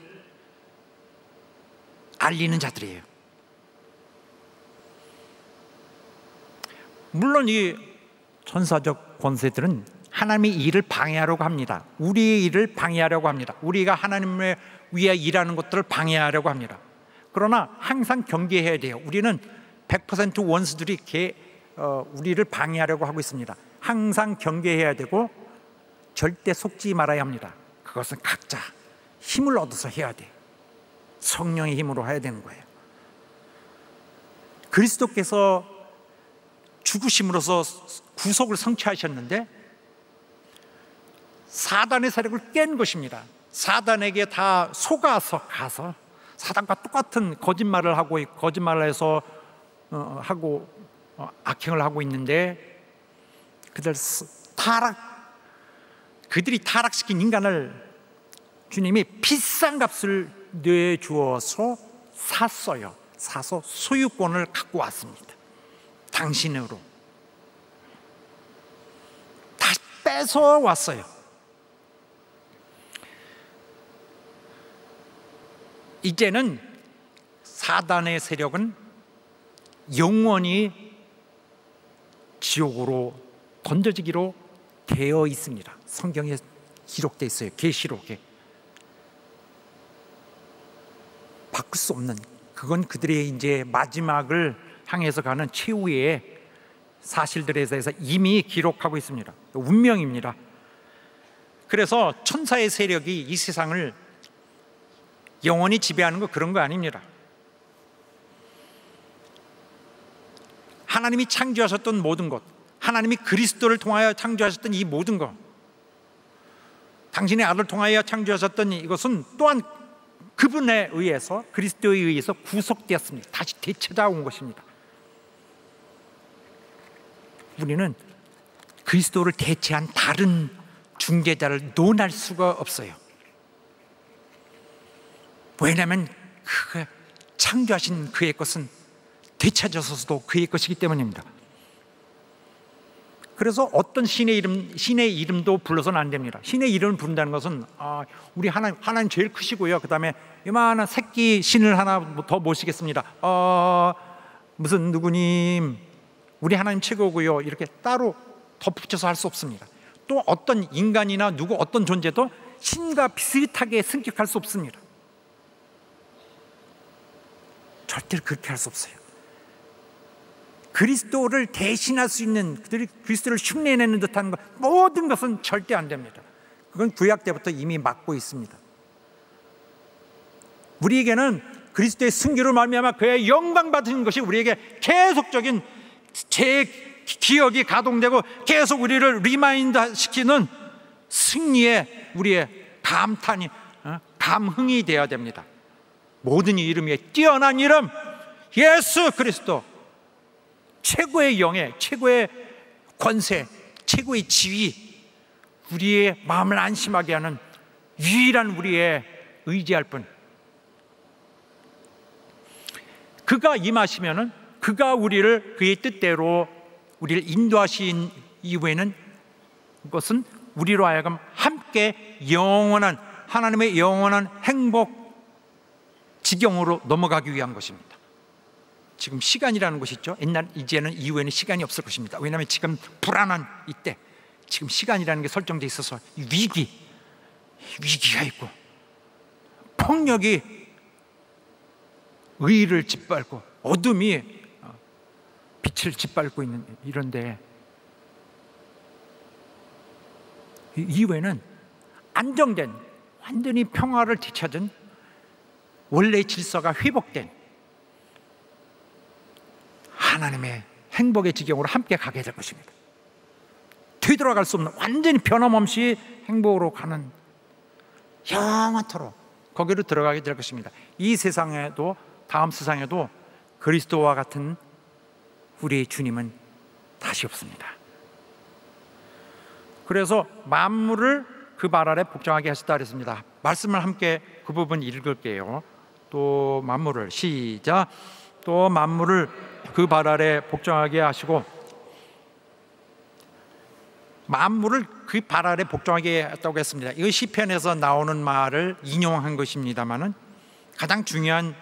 알리는 자들이에요. 물론 이 천사적 권세들은 하나님의 일을 방해하려고 합니다. 우리의 일을 방해하려고 합니다. 우리가 하나님을 위해 일하는 것들을 방해하려고 합니다. 그러나 항상 경계해야 돼요. 우리는 100% 원수들이 우리를 방해하려고 하고 있습니다. 항상 경계해야 되고 절대 속지 말아야 합니다. 그것은 각자 힘을 얻어서 해야 돼. 성령의 힘으로 해야 되는 거예요. 그리스도께서 죽으심으로써 구속을 성취하셨는데 사단의 세력을 깬 것입니다. 사단에게 다 가서 사단과 똑같은 거짓말을 하고 악행을 하고 있는데, 그들이 타락시킨 인간을 주님이 비싼 값을 내주어서 샀어요. 사서 소유권을 갖고 왔습니다. 당신으로 다시 뺏어 왔어요. 이제는 사단의 세력은 영원히 지옥으로 던져지기로 되어 있습니다. 성경에 기록되어 있어요. 계시록에. 바꿀 수 없는, 그건 그들의 이제 마지막을 향해서 가는 최후의 사실들에 대해서 이미 기록하고 있습니다. 운명입니다. 그래서 천사의 세력이 이 세상을 영원히 지배하는 거 그런 거 아닙니다. 하나님이 창조하셨던 모든 것, 하나님이 그리스도를 통하여 창조하셨던 이 모든 것, 당신의 아들을 통하여 창조하셨던 이것은 또한 그분에 의해서, 그리스도에 의해서 구속되었습니다. 다시 되찾아온 것입니다. 우리는 그리스도를 대체한 다른 중재자를 논할 수가 없어요. 왜냐하면 그 창조하신 그의 것은 되찾아서도 그의 것이기 때문입니다. 그래서 어떤 신의 이름도 불러서는 안 됩니다. 신의 이름을 부른다는 것은 우리 하나님 제일 크시고요, 그 다음에 이만한 새끼 신을 하나 더 모시겠습니다. 무슨 누구님, 우리 하나님 최고고요, 이렇게 따로 덧붙여서 할 수 없습니다. 또 어떤 인간이나 어떤 존재도 신과 비슷하게 승격할 수 없습니다. 절대로 그렇게 할 수 없어요. 그리스도를 대신할 수 있는, 그리스도를 흉내내는 듯한 것, 모든 것은 절대 안 됩니다. 그건 구약 때부터 이미 막고 있습니다. 우리에게는 그리스도의 승리로 말미암아 그의 영광 받으신 것이 우리에게 계속적인 제 기억이 가동되고 계속 우리를 리마인드 시키는 승리의 우리의 감탄이, 감흥이 되어야 됩니다. 모든 이름 위에 뛰어난 이름 예수 그리스도, 최고의 영예, 최고의 권세, 최고의 지위, 우리의 마음을 안심하게 하는 유일한 우리의 의지할 분, 그가 임하시면은, 그가 우리를 그의 뜻대로 우리를 인도하신 이후에는 그것은 우리로 하여금 함께 영원한 하나님의 영원한 행복 지경으로 넘어가기 위한 것입니다. 지금 시간이라는 것이 있죠. 이제는 이후에는 시간이 없을 것입니다. 왜냐하면 지금 불안한 이때, 지금 시간이라는 게 설정되어 있어서 위기가 있고, 폭력이 의의를 짓밟고, 어둠이 빛을 짓밟고 있는 이런데, 이후에는 안정된, 완전히 평화를 되찾은 원래의 질서가 회복된 하나님의 행복의 지경으로 함께 가게 될 것입니다. 되돌아갈 수 없는, 완전히 변함없이 행복으로 가는, 영원토록 거기로 들어가게 될 것입니다. 이 세상에도, 다음 세상에도 그리스도와 같은 우리의 주님은 다시 없습니다. 그래서 만물을 그 발 아래 복종하게 하셨다 그랬습니다. 말씀을 함께 그 부분 읽을게요. 또 만물을, 시작. 또 만물을 그 발 아래 복종하게 하시고, 만물을 그 발 아래 복종하게 했다고 했습니다. 이 시편에서 나오는 말을 인용한 것입니다만은 가장 중요한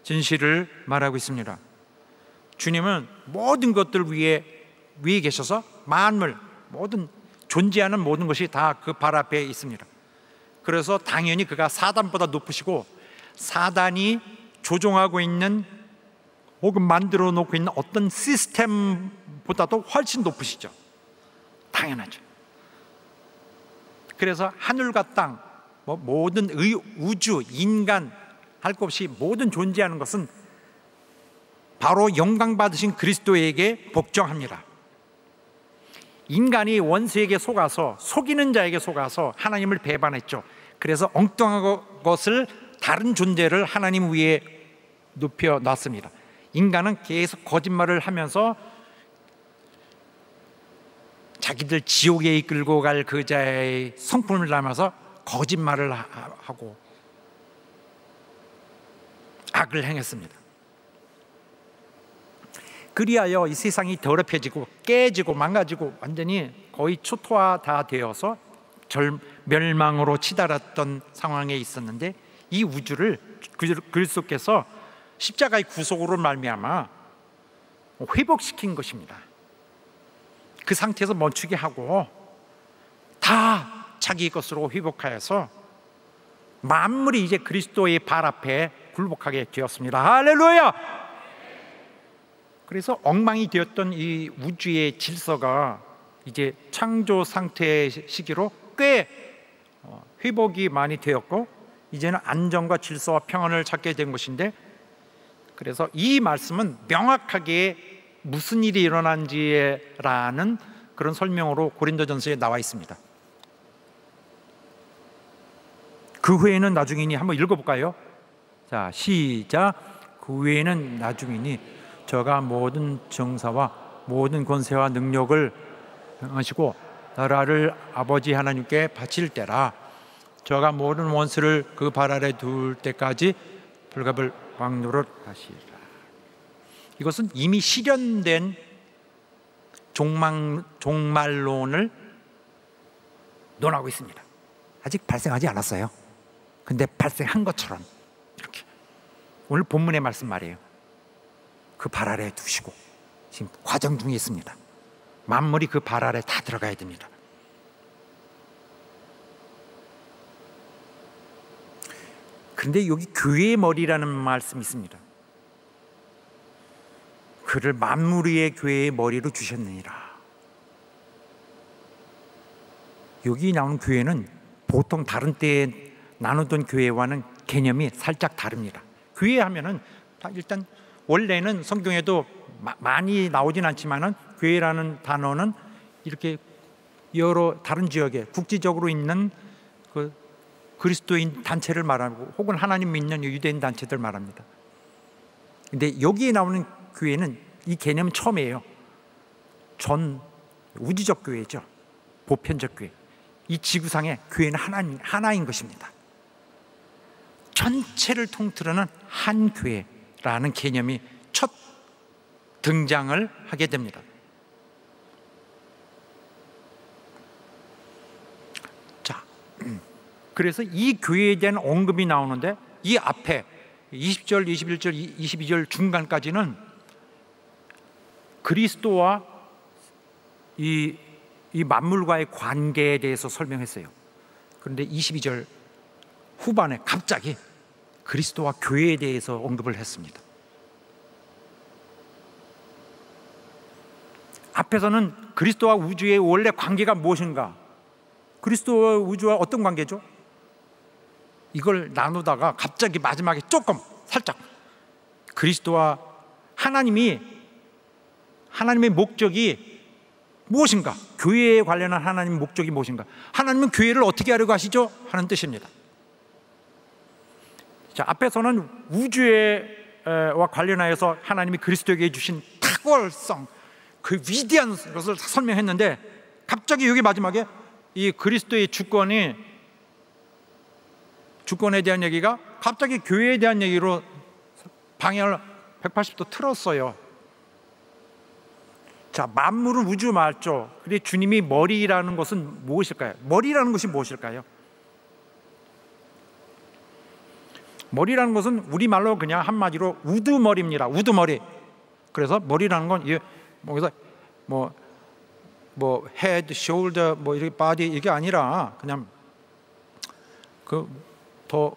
진실을 말하고 있습니다. 주님은 모든 것들 위에 계셔서 만물, 모든 존재하는 모든 것이 다 그 발 앞에 있습니다. 그래서 당연히 그가 사단보다 높으시고, 사단이 조종하고 있는 혹은 만들어 놓고 있는 어떤 시스템보다도 훨씬 높으시죠. 당연하죠. 그래서 하늘과 땅, 모든 우주, 인간 할 것 없이 모든 존재하는 것은 바로 영광 받으신 그리스도에게 복종합니다. 인간이 원수에게 속아서, 속이는 자에게 속아서 하나님을 배반했죠. 그래서 엉뚱한 것을, 다른 존재를 하나님 위에 높여 놨습니다. 인간은 계속 거짓말을 하면서 자기들 지옥에 이끌고 갈 그 자의 성품을 닮아서 거짓말을 하고 악을 행했습니다. 그리하여 이 세상이 더럽혀지고 깨지고 망가지고 완전히 거의 초토화 다 되어서 멸망으로 치달았던 상황에 있었는데, 이 우주를 그리스도께서 십자가의 구속으로 말미암아 회복시킨 것입니다. 그 상태에서 멈추게 하고 다 자기 것으로 회복하여서 만물이 이제 그리스도의 발 앞에 굴복하게 되었습니다. 할렐루야! 그래서 엉망이 되었던 이 우주의 질서가 이제 창조 상태의 시기로 꽤 회복이 많이 되었고, 이제는 안정과 질서와 평안을 찾게 된 것인데, 그래서 이 말씀은 명확하게 무슨 일이 일어난지라는 그런 설명으로 고린도전서에 나와 있습니다. 그 후에는 나중이니, 한번 읽어볼까요? 자, 시작. 그 후에는 나중이니 저가 모든 정사와 모든 권세와 능력을 행하시고 나라를 아버지 하나님께 바칠 때라. 저가 모든 원수를 그 발 아래 둘 때까지 불갑을 왕노릇 하시리라. 이것은 이미 실현된 종말론을 논하고 있습니다. 아직 발생하지 않았어요. 근데 발생한 것처럼 이렇게. 오늘 본문의 말씀 말이에요. 그 발 아래에 두시고 지금 과정 중에 있습니다. 만물이 그 발 아래 다 들어가야 됩니다. 그런데 여기 교회의 머리라는 말씀이 있습니다. 그를 만물 위의 교회의 머리로 주셨느니라. 여기 나오는 교회는 보통 다른 때에 나누던 교회와는 개념이 살짝 다릅니다. 교회 하면은 일단 원래는 성경에도 많이 나오진 않지만은 교회라는 단어는 이렇게 여러 다른 지역에 국지적으로 있는 그 그리스도인 단체를 말하고, 혹은 하나님 믿는 유대인 단체들 말합니다. 근데 여기에 나오는 교회는 이 개념은 처음이에요. 전 우주적 교회죠. 보편적 교회. 이 지구상의 교회는 하나인 것입니다. 전체를 통틀어는 한 교회라는 개념이 첫 등장을 하게 됩니다. 자, 그래서 이 교회에 대한 언급이 나오는데, 이 앞에 20절, 21절, 22절 중간까지는 그리스도와 이 만물과의 관계에 대해서 설명했어요. 그런데 22절 후반에 갑자기 그리스도와 교회에 대해서 언급을 했습니다. 앞에서는 그리스도와 우주의 원래 관계가 무엇인가, 그리스도와 우주와 어떤 관계죠? 이걸 나누다가 갑자기 마지막에 조금 살짝 그리스도와 하나님의 목적이 무엇인가, 교회에 관련한 하나님의 목적이 무엇인가, 하나님은 교회를 어떻게 하려고 하시죠? 하는 뜻입니다. 자, 앞에서는 우주와 관련하여서 하나님이 그리스도에게 주신 탁월성, 그 위대한 것을 설명했는데, 갑자기 여기 마지막에 이 그리스도의 주권에 대한 얘기가 갑자기 교회에 대한 얘기로 방향을 180도 틀었어요. 자, 만물은 우주 말죠. 근데 주님이 머리라는 것은 무엇일까요? 머리라는 것이 무엇일까요? 머리라는 것은 우리말로 그냥 한마디로 우두머리입니다. 우두머리. 그래서 머리라는 건 이게 뭐 헤드, 숄더, 뭐 이렇게 바디, 이게 아니라 그냥 그 더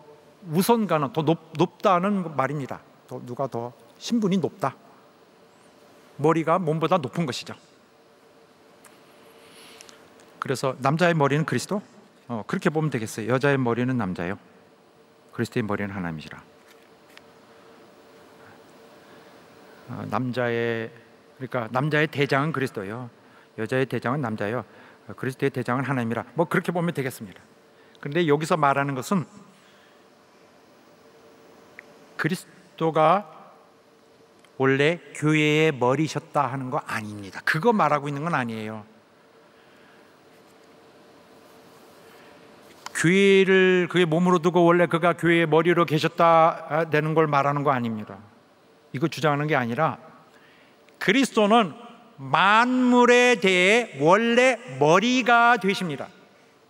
우선가는 더 높다는 말입니다. 누가 더 신분이 높다. 머리가 몸보다 높은 것이죠. 그래서 남자의 머리는 그리스도, 그렇게 보면 되겠어요. 여자의 머리는 남자요, 그리스도의 머리는 하나님이시라. 그러니까 남자의 대장은 그리스도요, 여자의 대장은 남자요, 그리스도의 대장은 하나님이라. 뭐 그렇게 보면 되겠습니다. 그런데 여기서 말하는 것은 그리스도가 원래 교회의 머리셨다 하는 거 아닙니다. 그거 말하고 있는 건 아니에요. 교회를 그의 몸으로 두고 원래 그가 교회의 머리로 계셨다 되는 걸 말하는 거 아닙니다. 이거 주장하는 게 아니라 그리스도는 만물에 대해 원래 머리가 되십니다.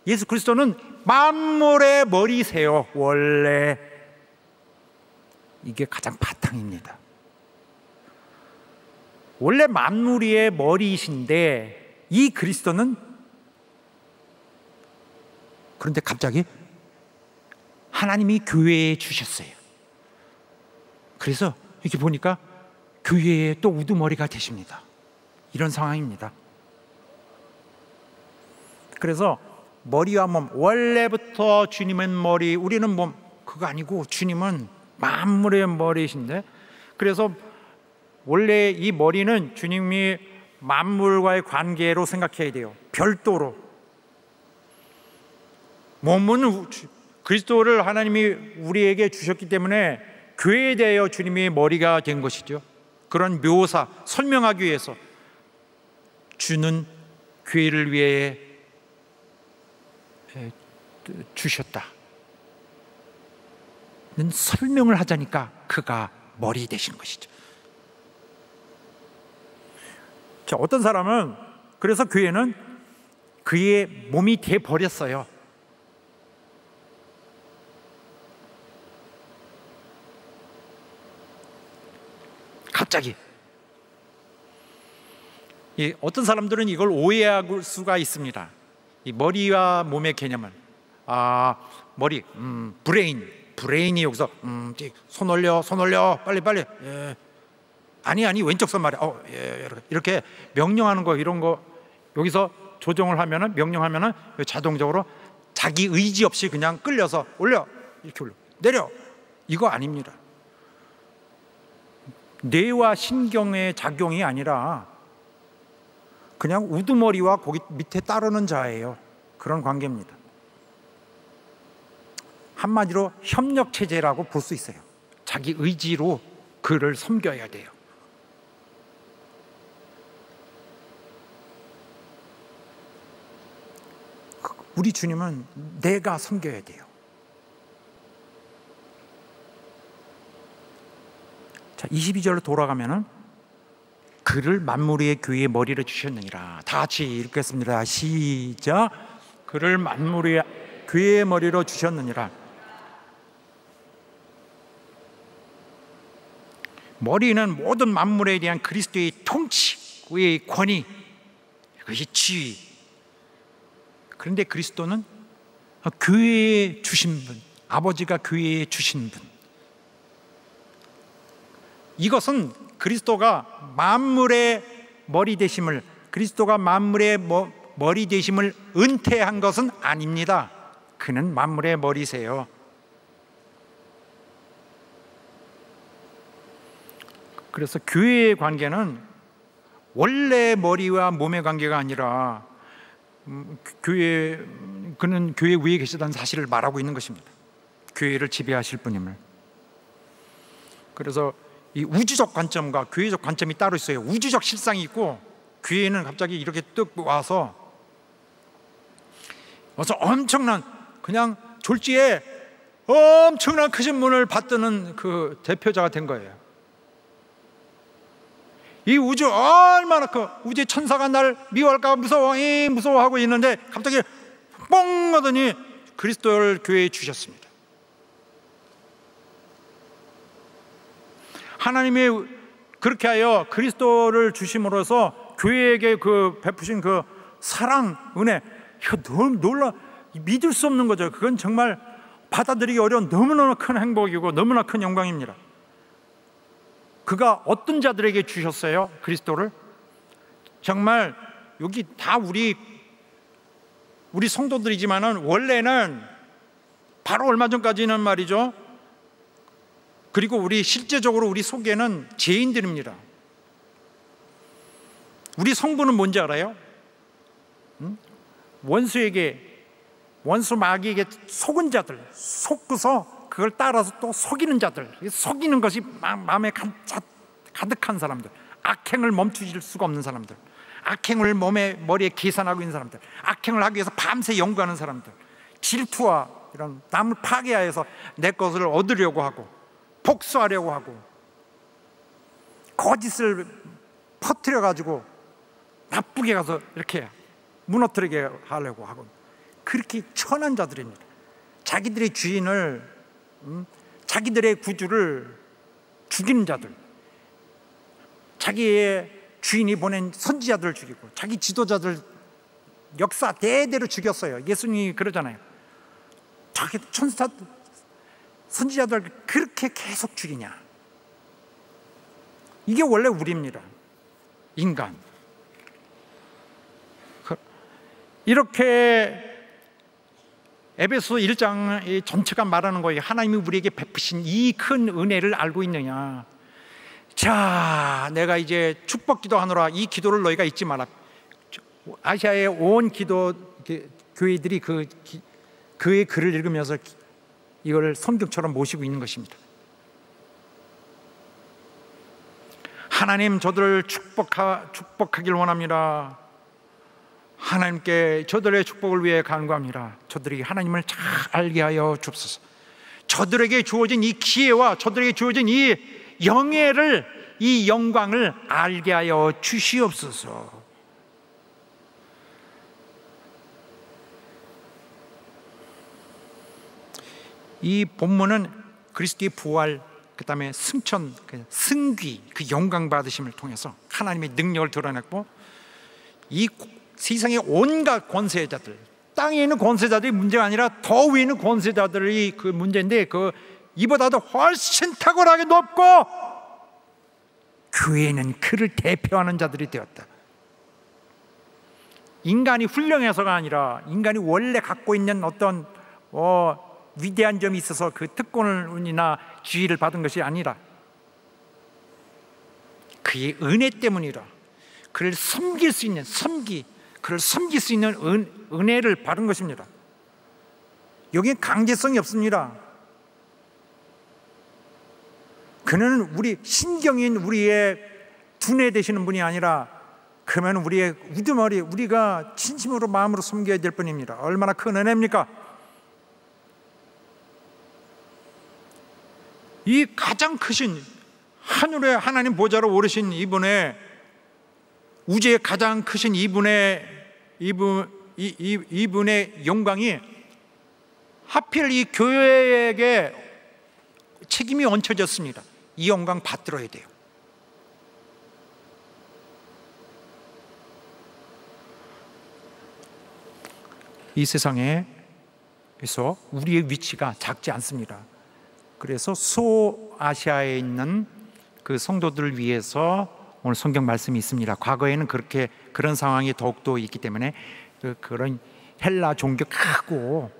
예수 그리스도는 만물의 머리세요. 원래 이게 가장 바탕입니다. 원래 만물의 머리이신데 이 그리스도는 그런데 갑자기 하나님이 교회에 주셨어요. 그래서 이렇게 보니까 교회의 또 우두머리가 되십니다. 이런 상황입니다. 그래서 머리와 몸, 원래부터 주님은 머리, 우리는 몸, 그거 아니고 주님은 만물의 머리이신데, 그래서 원래 이 머리는 주님이 만물과의 관계로 생각해야 돼요. 별도로. 몸은 그리스도를 하나님이 우리에게 주셨기 때문에 교회에 대하여 주님이 머리가 된 것이죠. 그런 묘사, 설명하기 위해서 주는 교회를 위해 주셨다 는 설명을 하자니까 그가 머리 되신 것이죠. 자, 어떤 사람은 그래서 교회는 그의 몸이 돼 버렸어요. 갑자기 어떤 사람들은 이걸 오해할 수가 있습니다. 이 머리와 몸의 개념은 머리, 브레인이 여기서 손 올려 빨리 예. 아니 왼쪽 손 말이야. 예. 이렇게 명령하는 거, 이런 거 여기서 조정을 하면은, 명령하면은 자동적으로 자기 의지 없이 그냥 끌려서 올려, 이렇게 올려, 내려, 이거 아닙니다. 뇌와 신경의 작용이 아니라 그냥 우두머리와 거기 밑에 따르는 자예요. 그런 관계입니다. 한마디로 협력체제라고 볼 수 있어요. 자기 의지로 그를 섬겨야 돼요. 우리 주님은 내가 섬겨야 돼요. 자, 22절로 돌아가면은 그를 만물의 교회의 머리를 주셨느니라. 다 같이 읽겠습니다. 시작. 그를 만물의 교회의 머리로 주셨느니라. 머리는 모든 만물에 대한 그리스도의 통치, 그의 권위, 그것이 지위. 그런데 그리스도는 교회에 주신 분, 아버지가 교회에 주신 분. 이것은 그리스도가 만물의 머리 되심을, 그리스도가 만물의 머리 되심을 은퇴한 것은 아닙니다. 그는 만물의 머리세요. 그래서 교회의 관계는 원래 머리와 몸의 관계가 아니라 그는 교회 위에 계시다는 사실을 말하고 있는 것입니다. 교회를 지배하실 분임을. 그래서 이 우주적 관점과 교회적 관점이 따로 있어요. 우주적 실상이 있고, 교회는 갑자기 이렇게 뚝 와서 엄청난, 그냥 졸지에 엄청난 크신 문을 받드는 그 대표자가 된 거예요. 이 우주 얼마나 우주의 천사가 날 미워할까 무서워하고 있는데 갑자기 뻥 하더니 그리스도를 교회에 주셨습니다. 하나님이 그렇게 하여 그리스도를 주심으로써 교회에게 그 베푸신 그 사랑, 은혜, 이거 너무 놀라, 믿을 수 없는 거죠. 그건 정말 받아들이기 어려운 너무나 큰 행복이고 너무나 큰 영광입니다. 그가 어떤 자들에게 주셨어요? 그리스도를? 정말 여기 다 우리 성도들이지만은 원래는 바로 얼마 전까지는 말이죠. 그리고 우리 실제적으로 우리 속에는 죄인들입니다. 우리 성부는 뭔지 알아요? 원수 마귀에게 속은 자들, 속고서 그걸 따라서 또 속이는 자들, 속이는 것이 마음에 가득한 사람들, 악행을 멈추실 수가 없는 사람들, 악행을 머리에 계산하고 있는 사람들, 악행을 하기 위해서 밤새 연구하는 사람들, 질투와 이런 남을 파괴하여서 내 것을 얻으려고 하고 복수하려고 하고 거짓을 퍼뜨려 가지고 나쁘게 가서 이렇게 무너뜨리게 하려고 하고, 그렇게 천한 자들입니다. 자기들의 주인을, 자기들의 구주를 죽이는 자들, 자기의 주인이 보낸 선지자들을 죽이고 자기 지도자들 역사 대대로 죽였어요. 예수님이 그러잖아요. 자기 천사 선지자들 그렇게 계속 죽이냐. 이게 원래 우리입니다. 인간. 이렇게 에베소 1장 전체가 말하는 거예요. 하나님이 우리에게 베푸신 이 큰 은혜를 알고 있느냐. 자, 내가 이제 축복 기도하노라. 이 기도를 너희가 잊지 마라. 아시아의 온 기도 교회들이 그의 글을 읽으면서 이걸 성경처럼 모시고 있는 것입니다. 하나님, 저들을 축복하길 원합니다. 하나님께 저들의 축복을 위해 간구합니다. 저들이 하나님을 잘 알게 하여 주옵소서. 저들에게 주어진 이 기회와 저들에게 주어진 이 영예를, 이 영광을 알게 하여 주시옵소서. 이 본문은 그리스도의 부활, 그 다음에 승천, 승귀, 그 영광 받으심을 통해서 하나님의 능력을 드러냈고, 이 세상의 온갖 권세자들, 땅에 있는 권세자들이 문제가 아니라 더 위에 있는 권세자들이 그 문제인데, 이보다도 훨씬 탁월하게 높고 교회는 그를 대표하는 자들이 되었다. 인간이 훌륭해서가 아니라 인간이 원래 갖고 있는 어떤 위대한 점이 있어서 그 특권이나 지위를 받은 것이 아니라 그의 은혜 때문이라. 그를 섬길 수 있는 그를 섬길 수 있는 은혜를 받은 것입니다. 여기에 강제성이 없습니다. 그는 우리 신경인 우리의 두뇌 되시는 분이 아니라, 그러면 우리의 우두머리, 우리가 진심으로 마음으로 섬겨야 될 뿐입니다. 얼마나 큰 은혜입니까? 이 가장 크신 하늘의 하나님 보좌로 오르신 이분의, 우주의 가장 크신 이분의 영광이 하필 이 교회에게 책임이 얹혀졌습니다. 이 영광 받들어야 돼요. 이 세상에서 우리의 위치가 작지 않습니다. 그래서 소아시아에 있는 그 성도들을 위해서 오늘 성경 말씀이 있습니다. 과거에는 그런 상황이 더욱더 있기 때문에 그런 헬라 종교 크고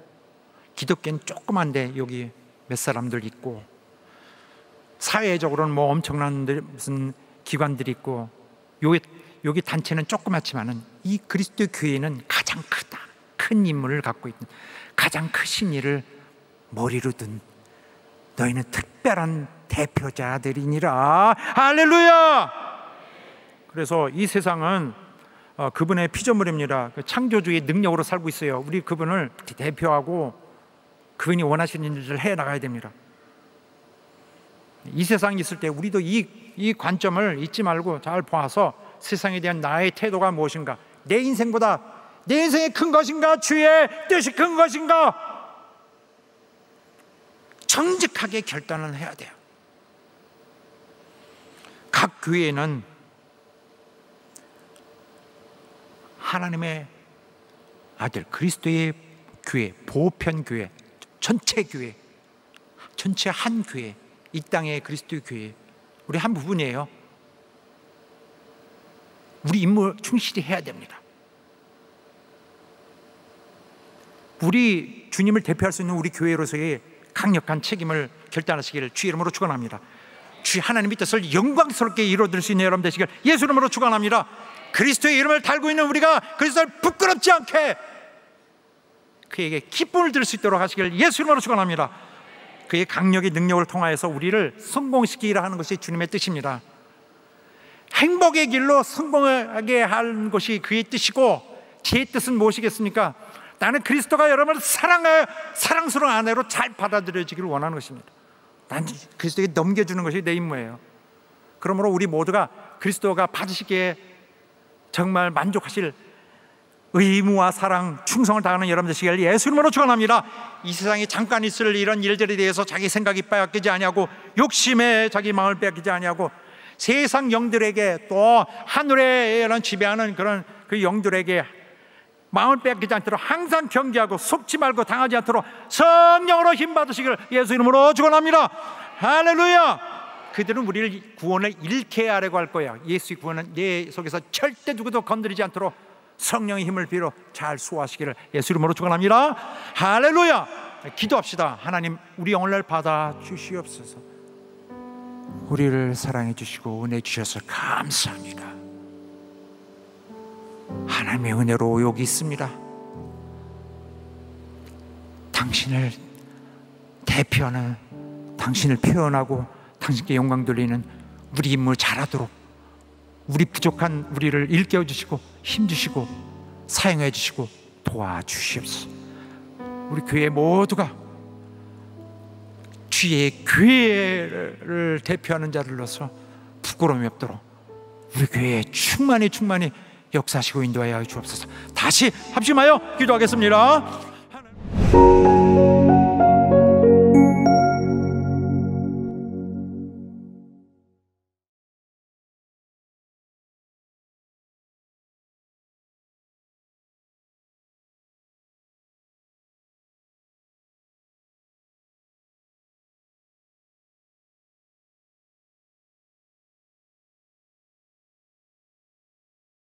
기독교는 조그만데 여기 몇 사람들 있고, 사회적으로는 뭐 엄청난 무슨 기관들이 있고, 여기 단체는 조그맣지만은 이 그리스도 교회는 가장 큰 인물을 갖고 있는, 가장 크신 이를 머리로 둔 너희는 특별한 대표자들이니라. 할렐루야. 그래서 이 세상은 그분의 피조물입니다. 창조주의 능력으로 살고 있어요. 우리 그분을 대표하고 그분이 원하시는 일을 해 나가야 됩니다. 이 세상에 있을 때 우리도 이 관점을 잊지 말고 잘 보아서 세상에 대한 나의 태도가 무엇인가, 내 인생보다 내 인생이 큰 것인가, 주의 뜻이 큰 것인가, 정직하게 결단을 해야 돼요. 각 교회는 하나님의 아들 그리스도의 교회, 보편교회, 전체 교회, 전체 한 교회, 이 땅의 그리스도의 교회, 우리 한 부분이에요. 우리 임무 충실히 해야 됩니다. 우리 주님을 대표할 수 있는 우리 교회로서의 강력한 책임을 결단하시기를 주 이름으로 축원합니다. 주 하나님의 뜻을 영광스럽게 이루어질 수 있는 여러분 되시길 예수 이름으로 축원합니다. 그리스도의 이름을 달고 있는 우리가 그리스도를 부끄럽지 않게 그에게 기쁨을 들 수 있도록 하시길 예수 이름으로 축원합니다. 그의 강력의 능력을 통하여서 우리를 성공시키기를 하는 것이 주님의 뜻입니다. 행복의 길로 성공하게 하는 것이 그의 뜻이고, 제 뜻은 무엇이겠습니까? 나는 그리스도가 여러분을 사랑스러운 아내로 잘 받아들여지기를 원하는 것입니다. 나는 그리스도에게 넘겨주는 것이 내 임무예요. 그러므로 우리 모두가 그리스도가 받으시기에 정말 만족하실 의무와 사랑, 충성을 다하는 여러분 되시길 예수 이름으로 축원합니다. 이 세상에 잠깐 있을 이런 일들에 대해서 자기 생각이 빼앗기지 아니하고, 욕심에 자기 마음을 빼앗기지 아니하고, 세상 영들에게 또 하늘에 이런 지배하는 그런 그 영들에게 마음을 빼앗기지 않도록 항상 경계하고 속지 말고 당하지 않도록 성령으로 힘 받으시기를 예수 이름으로 축원합니다. 할렐루야. 그들은 우리를 구원을 잃게 하려고 할 거야. 예수의 구원은 내 속에서 절대 누구도 건드리지 않도록 성령의 힘을 빌어 잘 수호하시기를 예수 이름으로 축원합니다. 할렐루야. 기도합시다. 하나님, 우리 영혼을 받아 주시옵소서. 우리를 사랑해 주시고 은혜 주셔서 감사합니다. 하나님의 은혜로 여기 있습니다. 당신을 대표하는, 당신을 표현하고 당신께 영광 돌리는 우리 임무 잘하도록 우리 부족한 우리를 일깨워 주시고 힘 주시고 사용해 주시고 도와주시옵소서. 우리 교회 모두가 주의 교회를 대표하는 자들로서 부끄러움이 없도록 우리 교회에 충만히 역사하시고 인도하여 주옵소서. 다시 합심하여 기도하겠습니다.